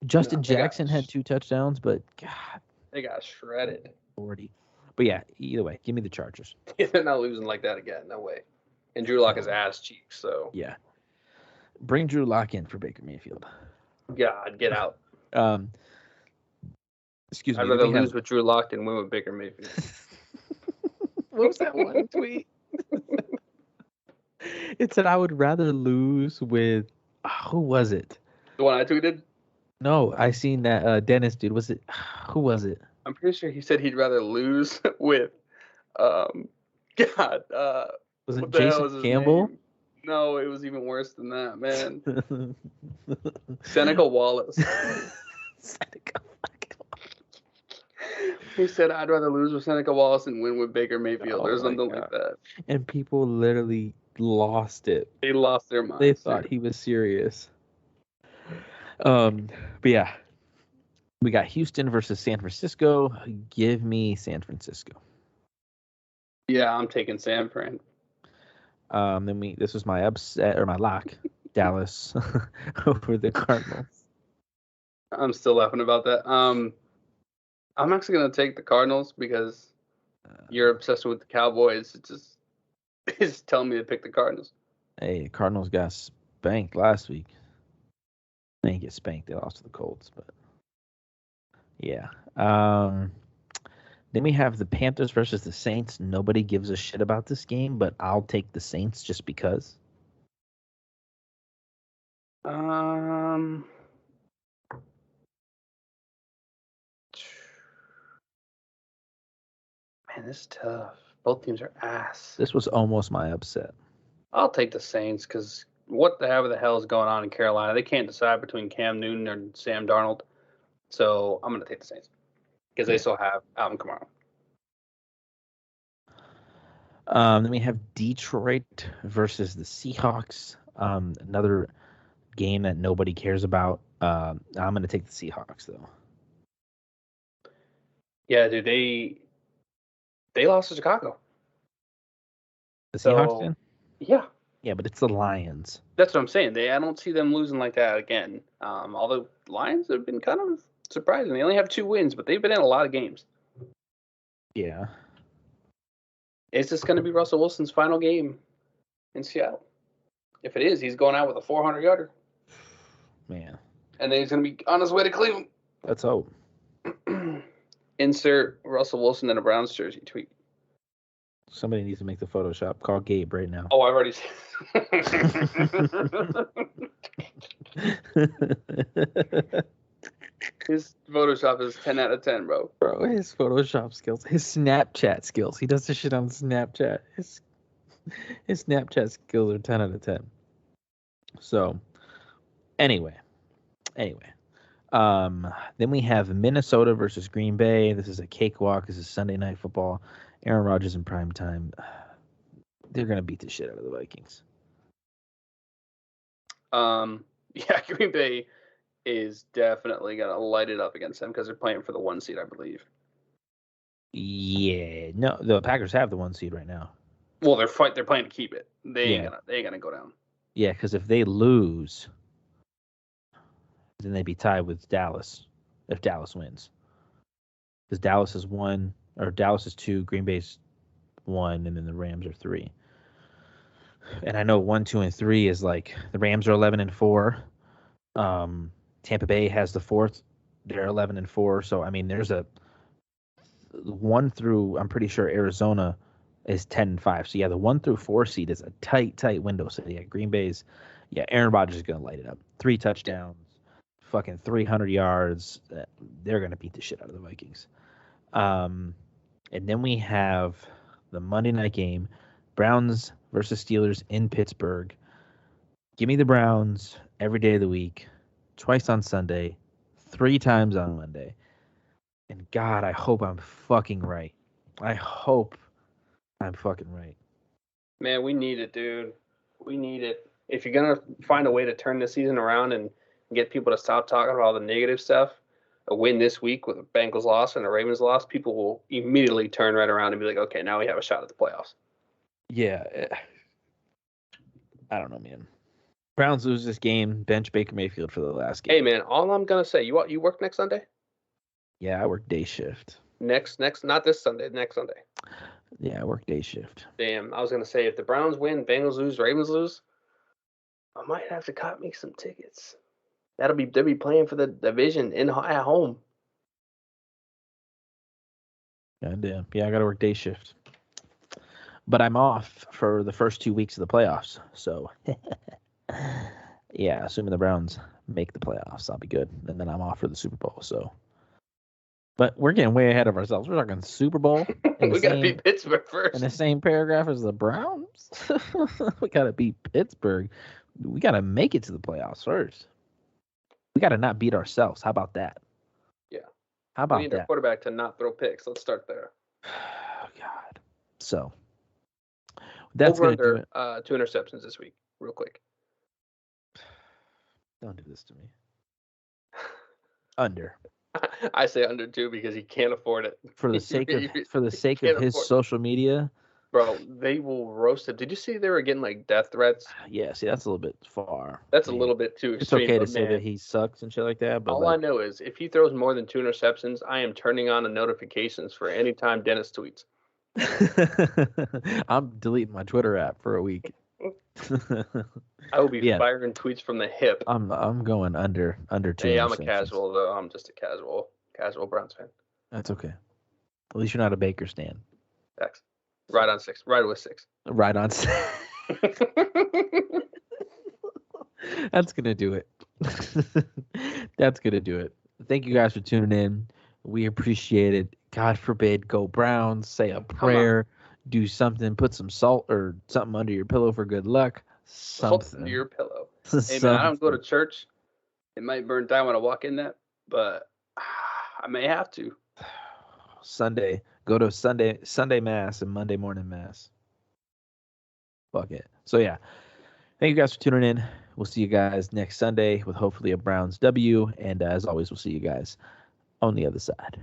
Justin Jackson had 2 touchdowns, but God. They got shredded. 40. But yeah, either way, give me the Chargers. They're not losing like that again. No way. And Drew Lock is ass cheeks, so. Yeah. Bring Drew Lock in for Baker Mayfield. God, get out. Excuse me. I'd rather lose with Drew Lock than win with Baker Mayfield. What was that one tweet? It said I would rather lose with who was it? The one I tweeted? No, I seen that Dennis dude. Was it who was it? I'm pretty sure he said he'd rather lose with God. Was it Jason Campbell? Name? No, it was even worse than that, man. Seneca Wallace. Seneca He said, I'd rather lose with Seneca Wallace and win with Baker Mayfield or something like that. And people literally lost it. They lost their minds. They thought he was serious. But yeah. We got Houston versus San Francisco. Give me San Francisco. Yeah, I'm taking San Fran. This was my upset or my lock. Dallas over the Cardinals. I'm still laughing about that. I'm actually gonna take the Cardinals because you're obsessed with the Cowboys. It's telling me to pick the Cardinals. Hey, Cardinals got spanked last week. They didn't get spanked. They lost to the Colts, but yeah. Then we have the Panthers versus the Saints. Nobody gives a shit about this game, but I'll take the Saints just because. Man, this is tough. Both teams are ass. This was almost my upset. I'll take the Saints because what the hell is going on in Carolina? They can't decide between Cam Newton and Sam Darnold. So I'm going to take the Saints because they still have Alvin Kamara. Then we have Detroit versus the Seahawks. Another game that nobody cares about. I'm going to take the Seahawks, though. Yeah, dude, they lost to Chicago. The Seahawks did? Yeah. Yeah, but it's the Lions. That's what I'm saying. I don't see them losing like that again. Although Lions have been kind of surprising. They only have 2 wins, but they've been in a lot of games. Yeah. Is this going to be Russell Wilson's final game in Seattle? If it is, he's going out with a 400-yarder. Man. And then he's going to be on his way to Cleveland. Let's hope. Insert Russell Wilson in a Browns jersey tweet. Somebody needs to make the Photoshop. Call Gabe right now. Oh, I've already seen. His Photoshop is 10 out of 10, bro. Bro, his Photoshop skills. His Snapchat skills. He does this shit on Snapchat. His Snapchat skills are 10 out of 10. So, anyway. Then we have Minnesota versus Green Bay. This is a cakewalk. This is Sunday Night Football. Aaron Rodgers in prime time. They're going to beat the shit out of the Vikings. Yeah, Green Bay is definitely going to light it up against them because they're playing for the 1 seed, I believe. Yeah. No, the Packers have the 1 seed right now. Well, they're playing to keep it. They ain't gonna go down. Yeah, because if they lose, then they'd be tied with Dallas if Dallas wins. Because Dallas is 1, or Dallas is 2, Green Bay's 1, and then the Rams are 3. And I know 1, 2, and 3 is like the Rams are 11-4. Tampa Bay has the 4th. They're 11-4. So I mean, there's a 1 through, I'm pretty sure Arizona is 10-5. So yeah, the 1 through 4 seed is a tight window. So yeah, Green Bay's, Aaron Rodgers is gonna light it up. 3 touchdowns, fucking 300 yards. They're gonna beat the shit out of the Vikings. And then we have the Monday night game, Browns versus Steelers in Pittsburgh. Give me the Browns every day of the week, twice on Sunday, 3 times on Monday. And God, I hope I'm fucking right. I hope I'm fucking right. Man, we need it, dude. We need it. If you're going to find a way to turn this season around and get people to stop talking about all the negative stuff, a win this week with a Bengals loss and a Ravens loss, people will immediately turn right around and be like, okay, now we have a shot at the playoffs. Yeah. I don't know, man. Browns lose this game, bench Baker Mayfield for the last game. Hey, man, all I'm going to say, you work next Sunday? Yeah, I work day shift. Next, not this Sunday, next Sunday. Yeah, I work day shift. Damn, I was going to say, if the Browns win, Bengals lose, Ravens lose, I might have to cop me some tickets. They'll be playing for the division at home. Goddamn. Yeah, I got to work day shift. But I'm off for the first 2 weeks of the playoffs. So, yeah, assuming the Browns make the playoffs, I'll be good. And then I'm off for the Super Bowl. So, but we're getting way ahead of ourselves. We're talking Super Bowl. We got to beat Pittsburgh first. In the same paragraph as the Browns? We got to beat Pittsburgh. We got to make it to the playoffs first. We got to not beat ourselves. How about that? Yeah. How about we need that? Our quarterback to not throw picks. Let's start there. Oh, God. So, that's going to do it. 2 interceptions this week, real quick. Don't do this to me. Under. I say under 2 because he can't afford it. For the sake of his social media. Bro, they will roast it. Did you see they were getting like death threats? Yeah, see, that's a little bit far. That's a little bit too extreme. It's okay to say that he sucks and shit like that, but all I know is if he throws more than 2 interceptions, I am turning on the notifications for any time Dennis tweets. I'm deleting my Twitter app for a week. I will be firing tweets from the hip. I'm going under 2. Hey, I'm a casual though. I'm just a casual Browns fan. That's okay. At least you're not a Baker stan. Thanks. Right on 6. Right with 6. Right on 6. That's gonna do it. That's gonna do it. Thank you guys for tuning in. We appreciate it. God forbid, go Browns. Say a prayer. Do something. Put some salt or something under your pillow for good luck. Something. Salt under your pillow. Hey man, I don't go to church. It might burn down when I walk in that, but I may have to. Sunday. Go to Sunday Mass and Monday morning Mass. Fuck it. So yeah. Thank you guys for tuning in. We'll see you guys next Sunday with hopefully a Browns W. And as always, we'll see you guys on the other side.